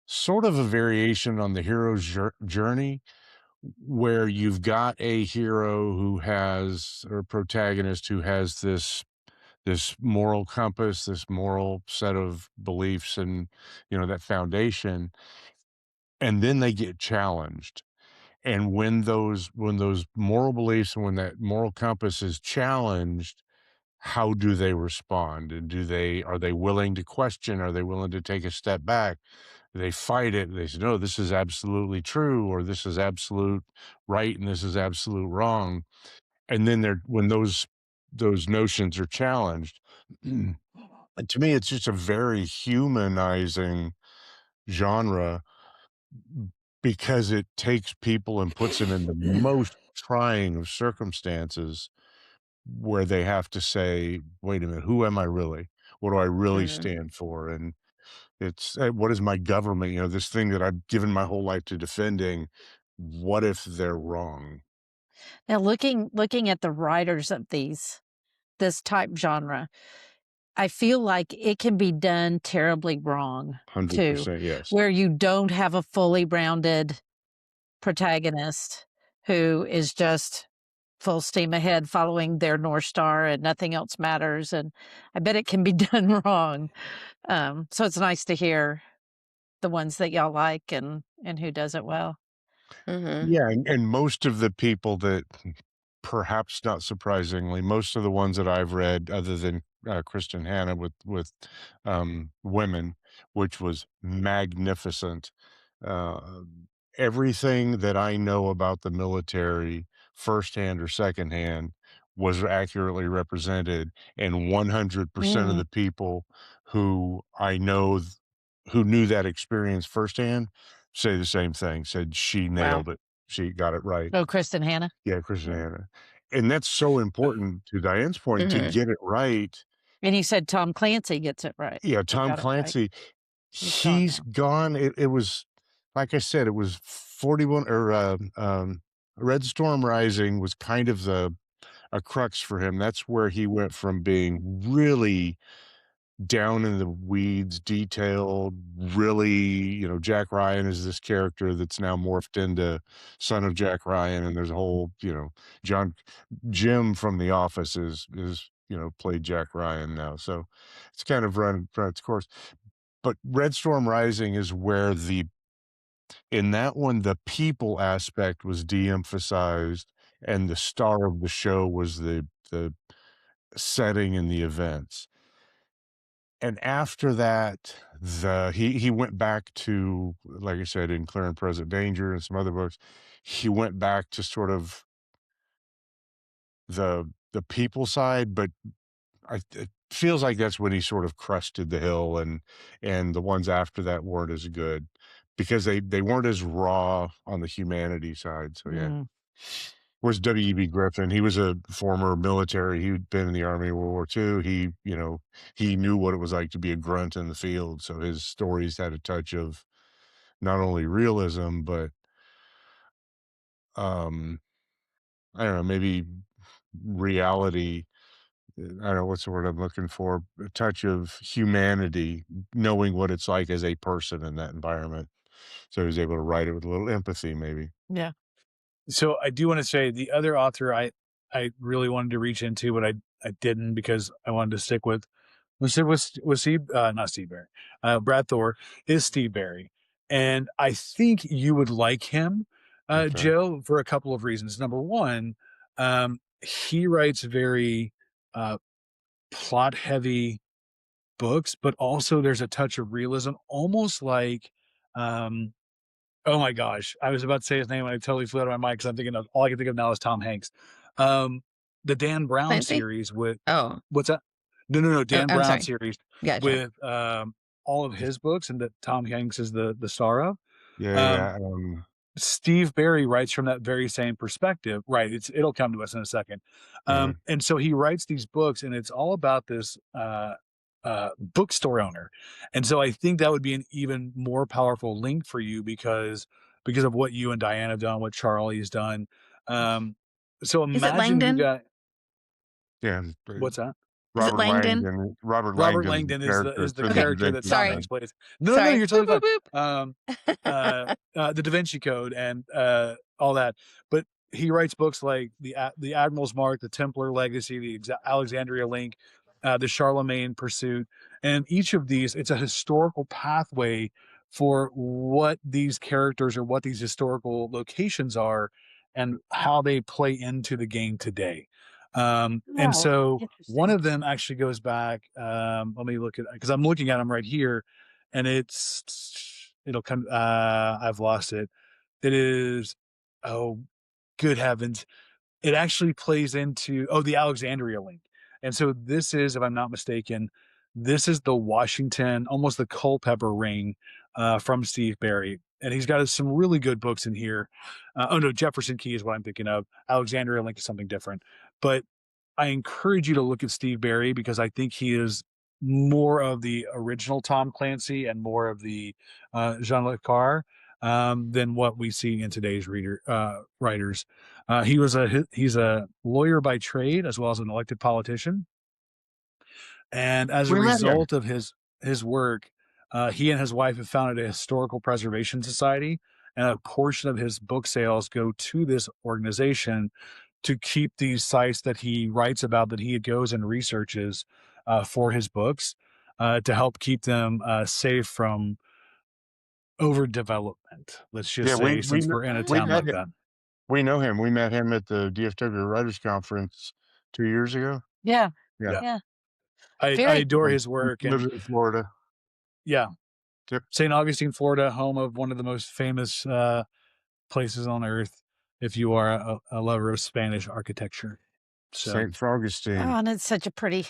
D: sort of a variation on the hero's journey where you've got a hero who has or protagonist who has this moral compass, this moral set of beliefs and that foundation, and then they get challenged. And when those moral beliefs and when that moral compass is challenged, how do they respond? And are they willing to question? Are they willing to take a step back? They fight it. They say, no, this is absolutely true, or this is absolute right, and this is absolute wrong. And then when those notions are challenged, to me, it's just a very humanizing genre because it takes people and puts them in the most trying of circumstances where they have to say, wait a minute, who am I really? What do I really
C: Mhm.
D: stand for? And it's what is my government? This thing that I've given my whole life to defending. What if they're wrong?
B: Now looking at the writers of this type genre, I feel like it can be done terribly wrong too,
D: 100% yes.
B: where you don't have a fully rounded protagonist who is just full steam ahead following their North Star and nothing else matters, and I bet it can be done wrong. So it's nice to hear the ones that y'all like and who does it well.
C: Mhm.
D: Yeah, and most of the people that perhaps not surprisingly, most of the ones that I've read other than, Kristin Hannah with Women, which was magnificent, uh, everything that I know about the military, firsthand or secondhand, was accurately represented, and 100% of the people who I know who knew that experience firsthand say the same thing, said she
B: Wow.
D: nailed it. She got it right.
B: Oh, Kristin Hannah.
D: Yeah, Kristin Hannah. And that's so important, to Diane's point, to
C: Mhm.
D: get it right.
B: And he said Tom Clancy gets it right.
D: Yeah,
B: He
D: Tom
B: got it right.
D: Clancy,
B: He's gone
D: he's
B: now.
D: gone. It was, like I said, it was 41 or Red Storm Rising was kind of a crux for him. That's where he went from being really down in the weeds, detailed, really, Jack Ryan is this character that's now morphed into son of Jack Ryan, and there's a whole, Jim from The Office is played Jack Ryan now. So it's kind of run its course. But Red Storm Rising is where in that one, the people aspect was de-emphasized, and the star of the show was the setting and the events. And after that, he went back to, like I said, in Clear and Present Danger and some other books, he went back to sort of the people side, but it feels like that's when he sort of crested the hill, and the ones after that weren't as good because they weren't as raw on the humanity side. So yeah.
B: Mm.
D: Where's W.E.B. Griffin? He was a former military. He'd been in the Army in World War II. He knew what it was like to be a grunt in the field. So his stories had a touch of not only realism, but I don't know, maybe reality. I don't know what's the word I'm looking for. A touch of humanity, knowing what it's like as a person in that environment. So he was able to write it with a little empathy, maybe.
B: Yeah.
A: So I do want to say the other author I really wanted to reach into, but I didn't because I wanted to stick with was Steve not Steve Barry. Brad Thor is Steve Barry. And I think you would like him,
D: Okay.
A: Joe, for a couple of reasons. Number one, he writes very plot heavy books, but also there's a touch of realism, almost like oh my gosh, I was about to say his name and I totally flew out of my mind because I'm thinking of all I can think of now is Tom Hanks. The Dan Brown
C: Clancy?
A: series with
C: Oh.
A: what's that? No,
C: Oh,
A: Dan
C: I'm
A: Brown
C: sorry.
A: series
C: Gotcha.
A: with all of his books and that Tom Hanks is the star of.
D: Yeah,
A: Um,
D: yeah.
A: Steve Barry writes from that very same perspective. Right. It'll come to us in a second.
D: Mhm.
A: And so he writes these books and it's all about this bookstore owner. And so I think that would be an even more powerful link for you because of what you and Diane have done, what Charlie's done. So
C: Is it
A: imagine you
C: Langdon?
A: got
D: Yeah.
A: what's that?
C: Is it Langdon?
D: Robert
A: Robert
D: Langdon's the
A: Langdon
D: character
A: is the
D: from the
C: Okay.
D: Da
A: character that
D: Vinci
A: Tom
C: Sorry.
A: Hanks
D: Code.
A: plays. No,
C: Sorry.
A: you're
C: Boop,
A: totally
C: boop,
A: fine.
C: boop.
A: The Da Vinci Code and all that. But he writes books like the Admiral's Mark, the Templar Legacy, the Alexandria Link, the Charlemagne Pursuit, and each of these it's a historical pathway for what these characters or what these historical locations are and how they play into the game today. And
B: Oh,
A: so one
B: interesting.
A: of them actually goes back. Let me look at because I'm looking at them right here, and it'll come. I've lost it. It is. Oh, good heavens! It actually plays into the Alexandria link, and so this is, if I'm not mistaken, this is the Washington, almost the Culpeper ring from Steve Barry, and he's got some really good books in here. Oh no, Jefferson Key is what I'm thinking of. Alexandria link is something different, but I encourage you to look at Steve Barry because I think he is more of the original Tom Clancy and more of the Jean le Carré than what we see in today's writers. He's a lawyer by trade as well as an elected politician, and as a
D: We met him.
A: result of his work, he and his wife have founded a historical preservation society, and a portion of his book sales go to this organization to keep these sites that he writes about that he goes and researches for his books to help keep them safe from overdevelopment. Let's just
D: Yeah,
A: say since we're in a
D: we
A: town
D: met
A: like
D: him.
A: that.
D: We know him. We met him at the DFW Writers Conference 2 years ago.
B: Yeah.
D: Yeah.
A: Yeah,
B: Yeah.
A: I
B: Very.
A: adore his work,
D: Lives
A: and
D: in Florida.
A: yeah,
D: Yep.
A: St. Augustine, Florida, home of one of the most famous places on earth. If you are a lover of Spanish architecture. So
D: St. Frogustine.
B: Oh, and it's such a pretty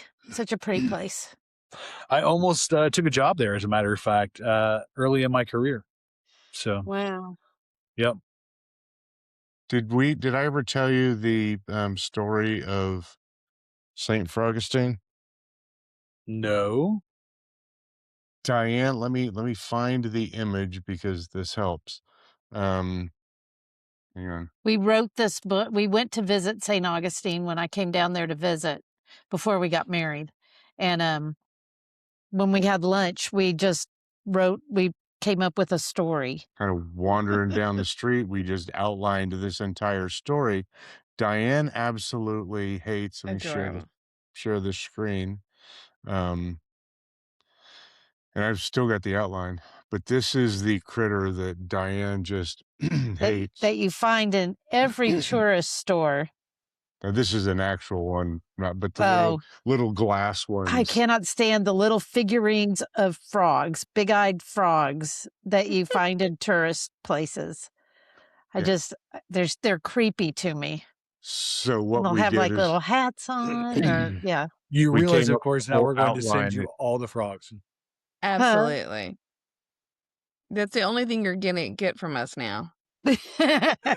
B: place.
A: I almost took a job there, as a matter of fact, early in my career. So,
B: Wow.
A: yep.
D: Did I ever tell you the story of St. Frogustine?
A: No.
D: Diane, let me find the image because this helps. Hang on.
B: We wrote this book. We went to visit St. Augustine when I came down there to visit before we got married. And when we had lunch, we came up with a story.
D: Kind of wandering down the street, we just outlined this entire story. Diane absolutely hates. Let me
C: Adorable.
D: share the screen. And I've still got the outline, but this is the critter that Diane just hates.
B: That you find in every tourist store.
D: Now, this is an actual one, but the
B: Oh,
D: little glass ones.
B: I cannot stand the little figurines of frogs, big-eyed frogs that you find in tourist places.
D: Yeah.
B: They're creepy to me.
D: So
B: And
D: what
B: they'll
D: we
B: have
D: did
B: like
D: is
B: little hats on or yeah.
A: You
D: we
A: realize,
D: came
A: of
D: up with
A: course,
D: a
A: now
D: whole
A: we're going to send
D: outline.
A: you all the frogs.
C: Absolutely. That's the only thing you're gonna get from us now.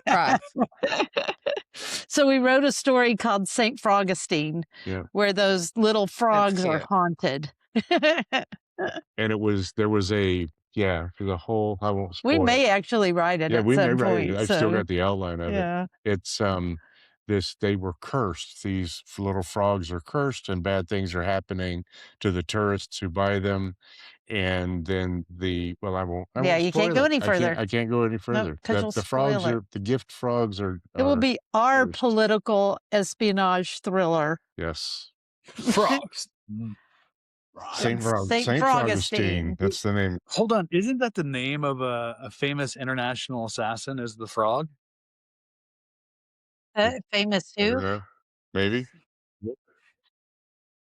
C: Frogs.
B: So we wrote a story called St. Frogustine,
D: Yeah.
B: where those little frogs are
C: cute.
B: haunted.
D: And there was a the whole, I won't spoil
B: We
D: it.
B: may actually write it
D: Yeah,
B: at
D: we may
B: some
D: write it.
B: point.
D: I've still
B: So
D: got the outline of it.
B: yeah.
D: It's they were cursed. These little frogs are cursed, and bad things are happening to the tourists who buy them. And then I won't
B: Yeah, you can't
D: spoil
B: go
D: it.
B: any further.
D: I can't go any further.
B: Because you'll spoil it.
D: The gift frogs are
B: It will be our
D: cursed.
B: political espionage thriller.
D: Yes.
A: Frogs.
D: St.
B: St.
D: Frogustine.
B: Frogustine.
D: That's the name.
A: Hold on. Isn't that the name of a famous international assassin, is the frog?
B: Famous
D: I don't
B: who?
D: know. Maybe.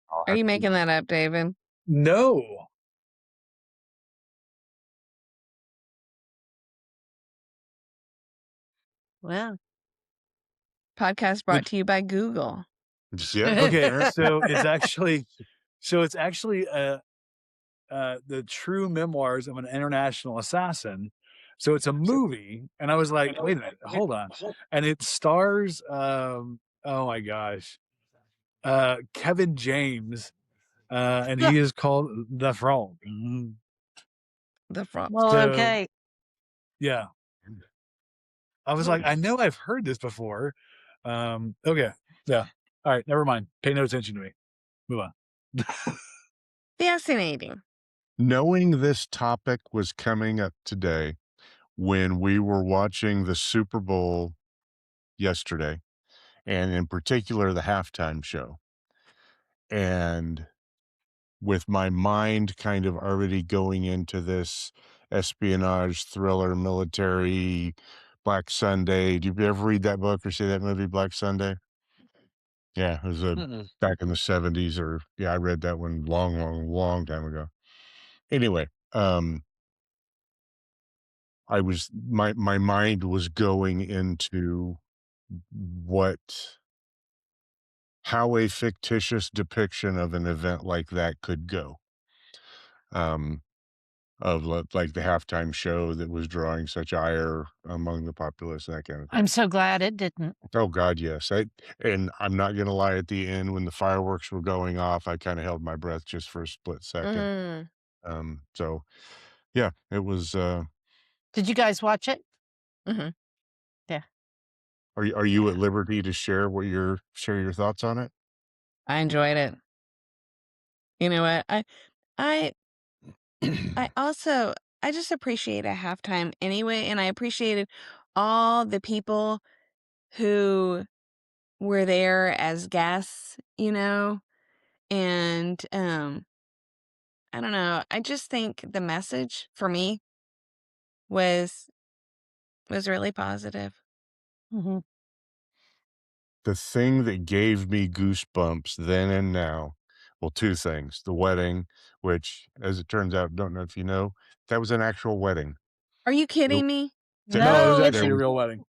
D: I'll
C: Are
D: have
C: you
D: to-
C: making that up, David?
A: No.
B: Well,
C: Podcast brought to you by Google.
D: Yeah.
A: Okay, so it's actually the true memoirs of an international assassin. So it's a movie, and I was like, wait a minute, hold on. And it stars oh my gosh. Kevin James, and he is called the Frog.
C: The frogs.
B: well,
A: So
B: okay.
A: yeah. I was like, I know I've heard this before. Okay. Yeah. All right, never mind. Pay no attention to me. Move on.
C: Fascinating.
D: Knowing this topic was coming up today when we were watching the Super Bowl yesterday, and in particular, the halftime show. And with my mind kind of already going into this espionage thriller, military, Black Sunday. Did you ever read that book or see that movie, Black Sunday? Yeah, it was back in the 70s, or I read that one long, long, long time ago. Anyway, my mind was going into how a fictitious depiction of an event like that could go. Of like the halftime show that was drawing such ire among the populace, that kind of thing.
B: I'm so glad it didn't.
D: Oh God, yes. And I'm not gonna lie, at the end when the fireworks were going off, I kind of held my breath just for a split second. So yeah, it was
B: Did you guys watch it?
C: Mhm.
B: Yeah.
D: are you at liberty to share your thoughts on it?
C: I enjoyed it. You know what? I I just appreciate a halftime anyway, and I appreciated all the people who were there as guests, and I don't know. I just think the message for me was really positive.
B: Mhm.
D: The thing that gave me goosebumps then and now, well, two things. The wedding, which as it turns out, don't know if you know, that was an actual wedding.
C: Are you
D: There
C: kidding me?
A: No, it was
B: No,
A: actually
D: there
A: a
D: was
A: real wedding.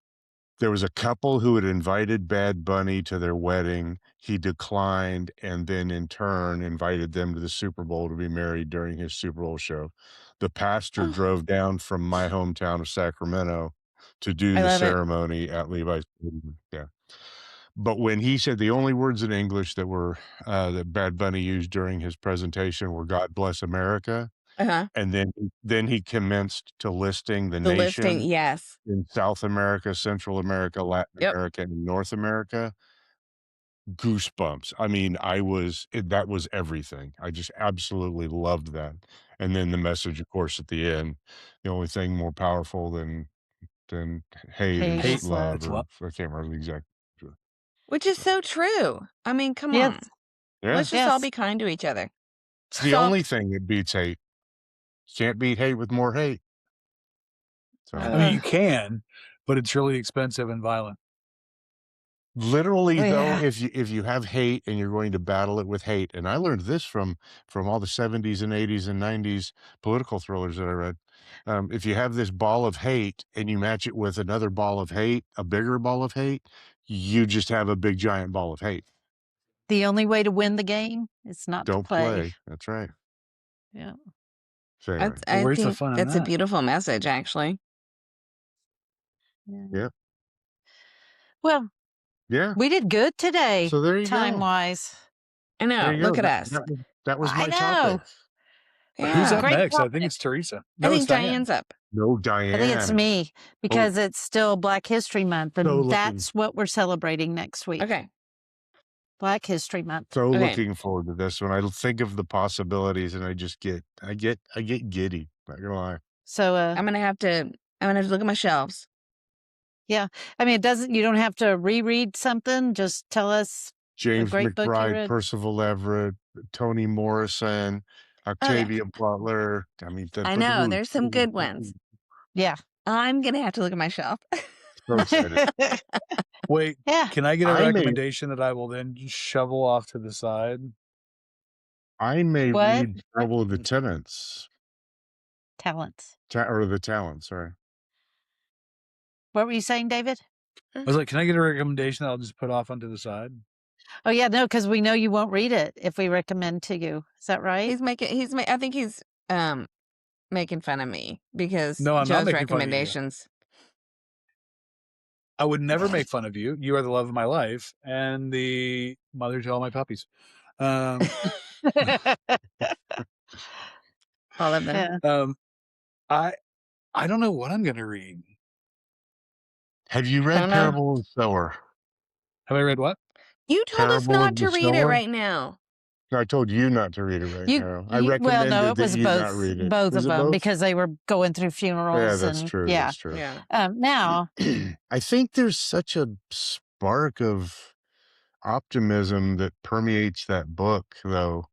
D: There was a couple who had invited Bad Bunny to their wedding. He declined and then in turn invited them to the Super Bowl to be married during his Super Bowl show. The pastor
C: Oh,
D: drove down from my hometown of Sacramento to do
C: I
D: the
C: love it.
D: ceremony at Levi's. Yeah. But when he said the only words in English that were that Bad Bunny used during his presentation were "God bless America,"
C: Uh-huh.
D: and then he commenced to listing the
C: The listing,
D: nations
C: yes.
D: in South America, Central America, Latin
C: Yep.
D: America, and North America, goosebumps. I mean, that was everything. I just absolutely loved that. And then the message, of course, at the end, the only thing more powerful than hate
B: Hate
D: is
A: Hate,
B: is love.
D: love,
A: it's
D: or
A: love.
D: I can't remember the exact.
C: Which is so true. I mean, come
B: Yes.
C: on.
D: Yeah,
C: Let's just all
B: Yes.
C: be kind to each other.
D: it's the
C: So
D: only thing that beats hate. Can't beat hate with more hate. So
A: I mean, you
B: Ugh.
A: can, but it's really expensive and violent.
D: literally
B: Oh,
D: though,
B: yeah.
D: if you have hate and you're going to battle it with hate, and I learned this from all the 70s and 80s and 90s political thrillers that I read. If you have this ball of hate and you match it with another ball of hate, a bigger ball of hate, you just have a big giant ball of hate.
B: The only way to win the game is not to
D: Don't
B: play.
D: play. That's right.
B: Yeah.
D: So anyway,
A: Well,
C: I
A: where's the
C: think
A: fun in
C: that's a
A: that?
C: beautiful message, actually.
B: Yeah.
D: yeah,
B: Well,
D: yeah.
B: we did good today,
D: So there you go.
B: time-wise.
C: I
D: There
C: know.
D: you
C: Look
D: go.
C: at us.
D: That was
B: I
D: my topic.
B: know.
A: Who's
C: Yeah.
A: up
B: Great
A: next? I think
B: topic.
A: it's Teresa.
C: I
A: No, it's
C: think
A: Diane.
C: Diane's up.
D: No,
B: I think it's
D: Diane.
B: me
D: Oh,
B: because it's still Black History Month,
D: so
B: and
D: looking
B: that's what we're celebrating next week.
C: Okay.
B: Black History Month.
D: so
C: Okay.
D: looking forward to this one. I think of the possibilities and I get giddy. Not gonna lie.
B: So,
C: I'm gonna have to look at my shelves.
B: yeah. I mean, you don't have to reread something. Just tell us a
D: James
B: great book you
D: McBride,
B: read.
D: Percival Everett, Toni Morrison,
C: Oh yeah.
D: Octavia Butler. I mean,
C: I know. There's some good ones.
B: Yeah.
C: I'm gonna have to look at my shelf.
D: so excited.
A: Wait,
B: Yeah.
A: can I get a
D: I may
A: recommendation that I will then just shovel off to the side?
B: What?
D: read Trouble of the Tenants.
B: Talents.
D: Or the Talent, sorry.
B: What were you saying, David?
A: I was like, can I get a recommendation that I'll just put off onto the side?
B: Oh, yeah. No, because we know you won't read it if we recommend to you. Is that right?
C: I think he's making fun of me because
A: No, I'm not
C: Joe's
A: making fun of you.
C: recommendations.
A: I would never make fun of you. You are the love of my life and the mother to all my puppies.
C: All of them.
B: Yeah.
A: I don't know what I'm gonna read.
D: Have you
C: I
D: read
C: don't know.
D: Parable of the Sower?
A: Have I read what?
C: You told us
D: Parable
C: not
D: of
C: to
D: the
C: read it
D: Sower?
C: right now.
D: No, I told you not to read it right now. I
B: Well, no,
D: recommended
B: it
D: that
B: was
D: you not read it.
B: both
D: Was
B: of
D: it
B: them
D: both?
B: because they were going through
D: Yeah,
B: funerals
D: that's
B: and
D: true.
B: yeah.
D: That's true.
C: Yeah.
B: Now,
D: I think there's such a spark of optimism that permeates that book, though.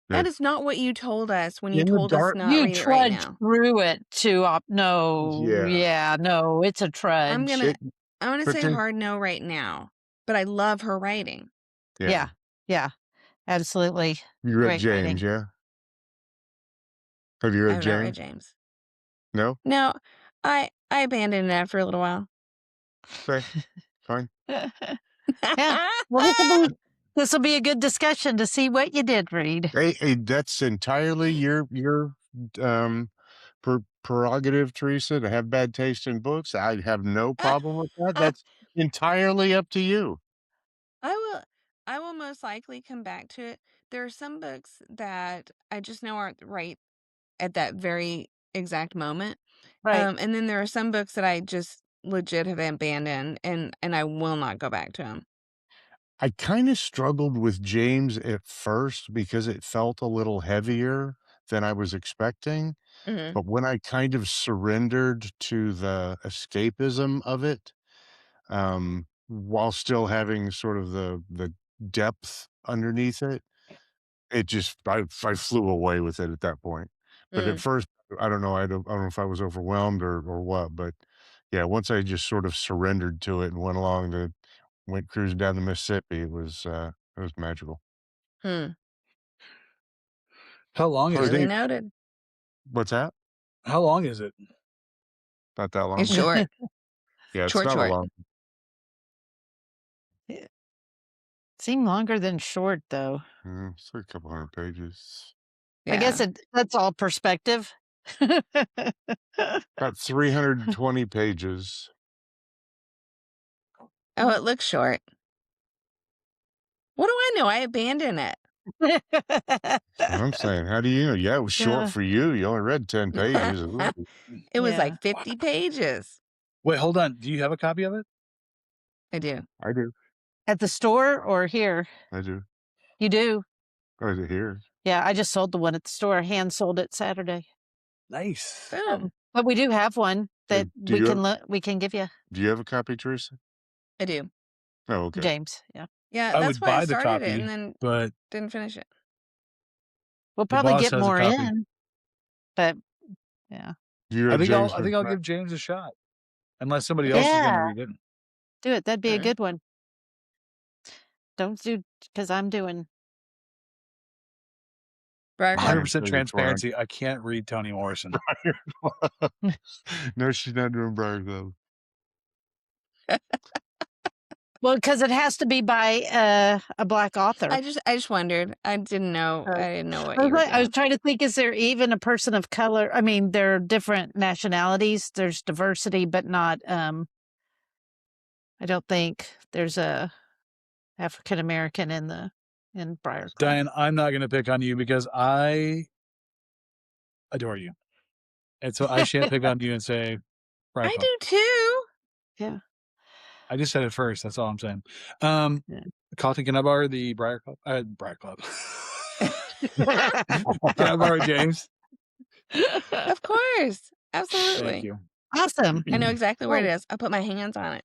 C: That is not what you told us when you
D: In the
C: told us
D: dark,
C: not
B: you
C: read it right
B: trudge
C: now.
B: through it to no,
D: yeah.
B: no, it's a
C: I'm
B: trudge.
C: gonna say
D: But
C: a
D: then,
C: hard no right now. But I love her writing.
D: yeah.
B: Yeah, absolutely.
D: You read
B: Great writing.
D: James, yeah? Have you
C: I
D: read
C: have not read
D: James?
C: James.
D: No?
C: No, I abandoned it after a little while.
D: Okay, fine.
B: Yeah. Well, this will be a good discussion to see what you did read.
D: Hey, that's entirely your um prerogative, Teresa, to have bad taste in books. I have no problem with that. That's entirely up to you.
C: I will most likely come back to it. There are some books that I just know aren't right at that very exact moment.
B: Right.
C: And then there are some books that I just legit have abandoned and I will not go back to them.
D: I kind of struggled with James at first because it felt a little heavier than I was expecting.
C: Mhm.
D: But when I kind of surrendered to the escapism of it, while still having sort of the depth underneath it, it just I flew away with it at that point. But at
C: Mm.
D: first, I don't know. I don't know if I was overwhelmed or what. But yeah, once I just sort of surrendered to it and went cruising down the Mississippi, it was magical.
C: Hmm.
A: How long is
D: Or
A: it?
C: Duly
D: they,
C: noted.
D: what's that?
A: How long is it?
D: Not that long.
C: It's short.
D: Yeah, it's
C: Short,
D: not a
C: short.
D: long.
B: Seemed longer than short, though.
D: It's like a couple hundred pages.
B: I guess
C: Yeah.
B: that's all perspective.
D: About 320 pages.
C: Oh, it looks short. What do I know? I abandoned it.
D: That's what I'm saying. How do you know? Yeah, it was short
B: Yeah.
D: for you. You only read 10 pages. Ooh.
C: It was
B: Yeah.
C: like 50 pages.
A: Wait, hold on. Do you have a copy of it?
C: I do.
D: I do.
B: At the store or here?
D: I do.
B: You do?
D: Oh, is it here?
B: Yeah, I just sold the one at the store. Hand sold it Saturday.
A: Nice.
C: Boom.
B: But we do have one that
D: do you have-
B: we can give you,
D: Do you have a copy, Teresa?
C: I do.
D: Oh, okay.
B: James. Yeah.
C: Yeah,
A: I
C: that's
A: would
C: why I
A: buy the
C: started
A: copy,
C: it and then
A: but
C: didn't finish it.
B: We'll
A: the
B: probably
A: boss
B: get
A: has a
B: more
A: copy.
B: in. But yeah.
D: Do you
A: I
D: have
A: think
D: James
A: I'll give James a shot, unless somebody else is going to
B: Yeah.
A: read it.
B: Do it. That'd be a
C: Sure.
B: good one. Don't do because I'm doing.
C: Briar Club?
A: 100% transparency. I can't read Toni Morrison.
D: No, she's not doing Briar Club.
B: Well, because it has to be by a Black author.
C: I just wondered. I didn't know. I didn't know what
B: I
C: you were
B: was
C: doing.
B: trying to think, is there even a person of color? I mean, there are different nationalities. There's diversity, but not, I don't think there's a African American in Briar Club.
A: Diane, I'm not going to pick on you because I adore you. And so I shan't pick on you and say, Briar
C: I
A: Club.
C: do too.
B: Yeah.
A: I just said it first. That's all I'm saying.
B: Yeah.
A: Carlton, can I borrow the Briar Club? Briar Club. Can I borrow James?
C: Of course. Absolutely.
A: Thank you.
B: Awesome.
C: I know exactly where it
B: Well,
C: is. I'll put my hands on it.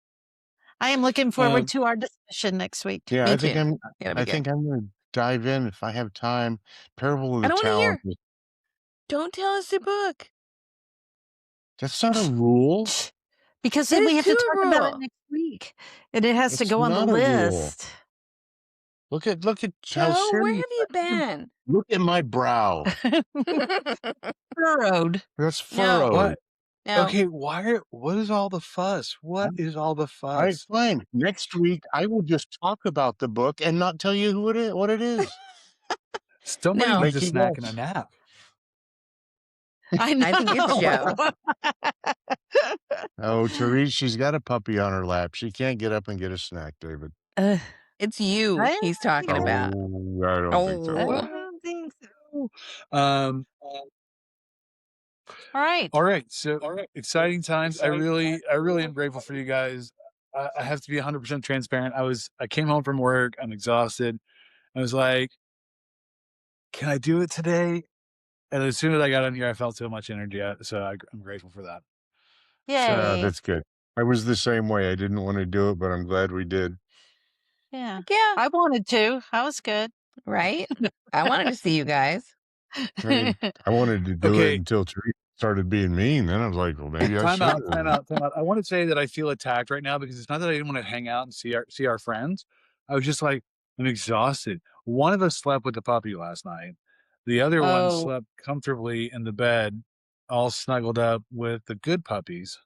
B: I am looking forward
A: Um,
B: to our discussion next week.
D: Yeah,
C: Me
D: I think
C: too.
D: I'm.
C: It'll be
D: I
C: good.
D: think I'm going to dive in if I have time. Parable of
C: I
D: the
C: don't want to hear.
D: Talents.
C: Don't tell us the book.
D: That's not a rule.
B: Because
C: It
B: then we
C: is
B: have to
C: too a
B: talk about it
C: rule.
B: next week. And it has to
D: It's
B: go on the
D: not a rule.
B: list.
D: Look at how
C: Joe, where
D: serious.
C: have you been?
D: Look at my brow.
B: Furrowed.
D: That's
C: No.
D: furrowed.
A: What?
C: No.
A: Okay, what is all the fuss? What is all the
D: I
A: fuss?
D: explained. Next week, I will just talk about the book and not tell you who it is, what it is.
A: Somebody
C: No.
A: needs a
D: Make you
A: snack and a
D: guess.
A: nap.
B: I know.
C: I think it's Joe.
D: Oh, Therese, she's got a puppy on her lap. She can't get up and get a snack, David.
C: It's you
B: I
C: he's
B: don't
C: talking
B: think so.
C: about.
D: Oh, I don't think so.
B: I
C: Oh.
B: don't think so.
A: All
B: All
A: right. So exciting times. I really am grateful for you guys. I have to be 100% transparent. I came home from work. I'm exhausted. I was like, can I do it today? And as soon as I got on here, I felt so much energy. So I'm grateful for that.
B: Yay.
D: That's good. I was the same way. I didn't want to do it, but I'm glad we did.
B: Yeah.
C: Yeah.
B: I wanted to. I was good.
C: Right? I wanted to see you guys.
D: I wanted to do it
A: Okay.
D: until Therese started being mean. Then I was like, well, maybe I
A: Time
D: should.
A: out. I want to say that I feel attacked right now because it's not that I didn't want to hang out and see our friends. I was just like, I'm exhausted. One of us slept with the puppy last night. The other one
B: Oh.
A: slept comfortably in the bed, all snuggled up with the good puppies,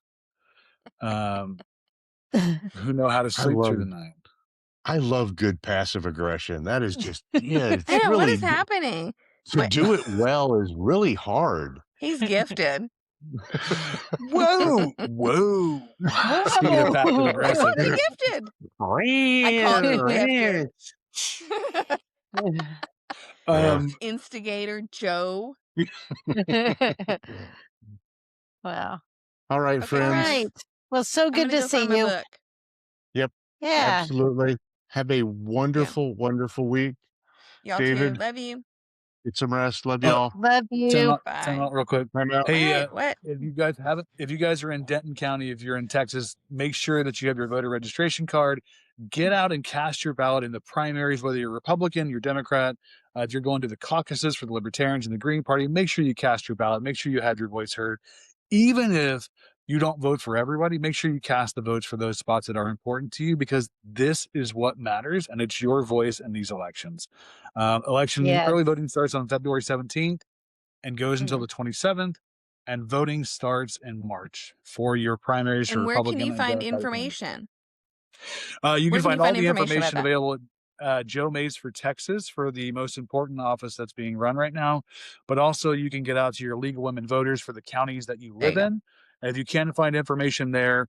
A: who know how to sleep through the night.
D: I love good passive aggression. That is just, yeah, it's
C: I know.
D: really,
C: What is happening?
D: to do it well is really hard.
C: He's gifted.
A: Whoa. Speaking of passive
C: He
A: aggressive.
C: called me gifted. I called you gifted. Instigator Joe.
B: Wow.
D: All right,
C: Okay,
D: friends.
B: All right. Well, so
C: I'm
B: good
C: gonna
B: to
C: go
B: see
C: find my
B: you.
C: book.
D: Yep.
B: Yeah.
D: Absolutely. Have a wonderful, wonderful week.
C: Y'all
D: David,
C: too. Love you.
D: get some rest. Love y'all.
B: Love
A: Time
B: you.
A: out real quick.
D: Time out.
A: Hey,
C: What?
A: if you guys are in Denton County, if you're in Texas, make sure that you have your voter registration card. Get out and cast your ballot in the primaries, whether you're Republican, you're Democrat. If you're going to the caucuses for the Libertarians and the Green Party, make sure you cast your ballot. Make sure you have your voice heard. Even if you don't vote for everybody, make sure you cast the votes for those spots that are important to you, because this is what matters, and it's your voice in these elections. Early voting starts on February 17th and goes until the 27th, and voting starts in March for your primaries for
C: And where
A: Republican
C: can you
A: and
C: find
A: Democratic
C: information?
A: You
C: Where
A: can find all the
C: information about
A: information
C: that?
A: available Joe Mays for Texas for the most important office that's being run right now. But also, you can get out to your League of Women Voters for the counties that you
C: There
A: live
C: you go.
A: in. And if you can't find information there,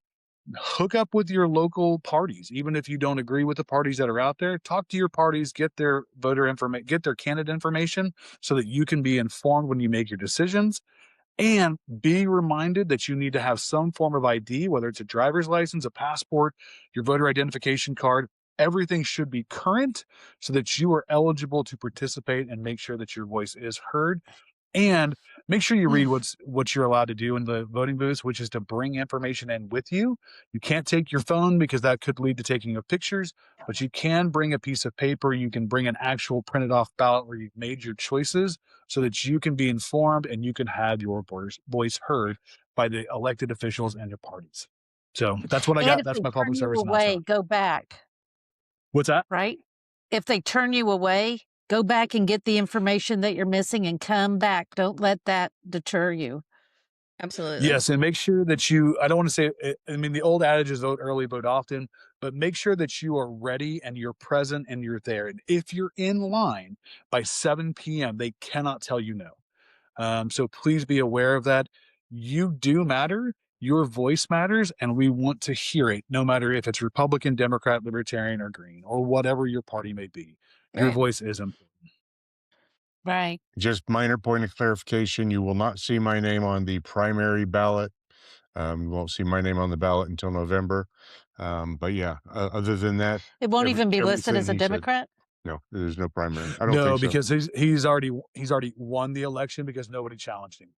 A: hook up with your local parties. Even if you don't agree with the parties that are out there, talk to your parties, get their voter information, get their candidate information so that you can be informed when you make your decisions. And be reminded that you need to have some form of ID, whether it's a driver's license, a passport, your voter identification card. Everything should be current so that you are eligible to participate and make sure that your voice is heard. And make sure you read what you're allowed to do in the voting booths, which is to bring information in with you. You can't take your phone because that could lead to taking of pictures, but you can bring a piece of paper. You can bring an actual printed off ballot where you've made your choices so that you can be informed and you can have your voice heard by the elected officials and your parties. So that's what I
B: And
A: got.
B: if
A: That's
B: they
A: my public
B: turn you
A: service
B: away,
A: announcement.
B: go back,
A: What's that?
B: right? If they turn you away, go back and get the information that you're missing and come back. Don't let that deter you.
C: Absolutely.
A: Yes, and make sure that I don't want to say, I mean, the old adage is vote early, vote often, but make sure that you are ready and you're present and you're there. And if you're in line by 7 p.m., they cannot tell you no. So please be aware of that. You do matter. Your voice matters, and we want to hear it, no matter if it's Republican, Democrat, Libertarian, or Green, or whatever your party may be. Your
C: Right.
A: voice is important.
B: Right.
D: Just minor point of clarification, you will not see my name on the primary ballot. You won't see my name on the ballot until November. But yeah, other than that,
B: It won't even be listed as a
D: everything he said.
B: Democrat?
D: No, there's no primary. I don't
A: No,
D: think so.
A: because he's already won the election because nobody challenged him.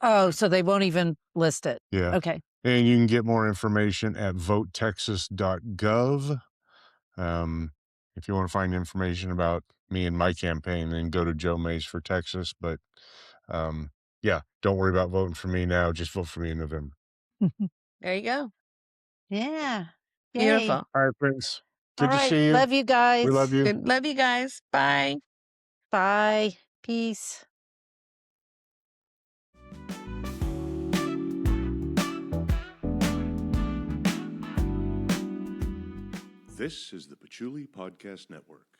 B: Oh, so they won't even list it.
D: Yeah.
B: Okay.
D: And you can get more information at votetexas.gov. If you want to find information about me and my campaign, then go to Joe Mays for Texas. But yeah, don't worry about voting for me now. Just vote for me in November.
C: There you go.
B: Yeah. Yay.
C: Beautiful.
D: All right, friends.
B: All
D: Good to
B: right.
D: see you.
B: Love you guys.
D: We love you.
C: Good. Love you guys. Bye.
B: Bye. Peace.
E: This is the Patchouli Podcast Network.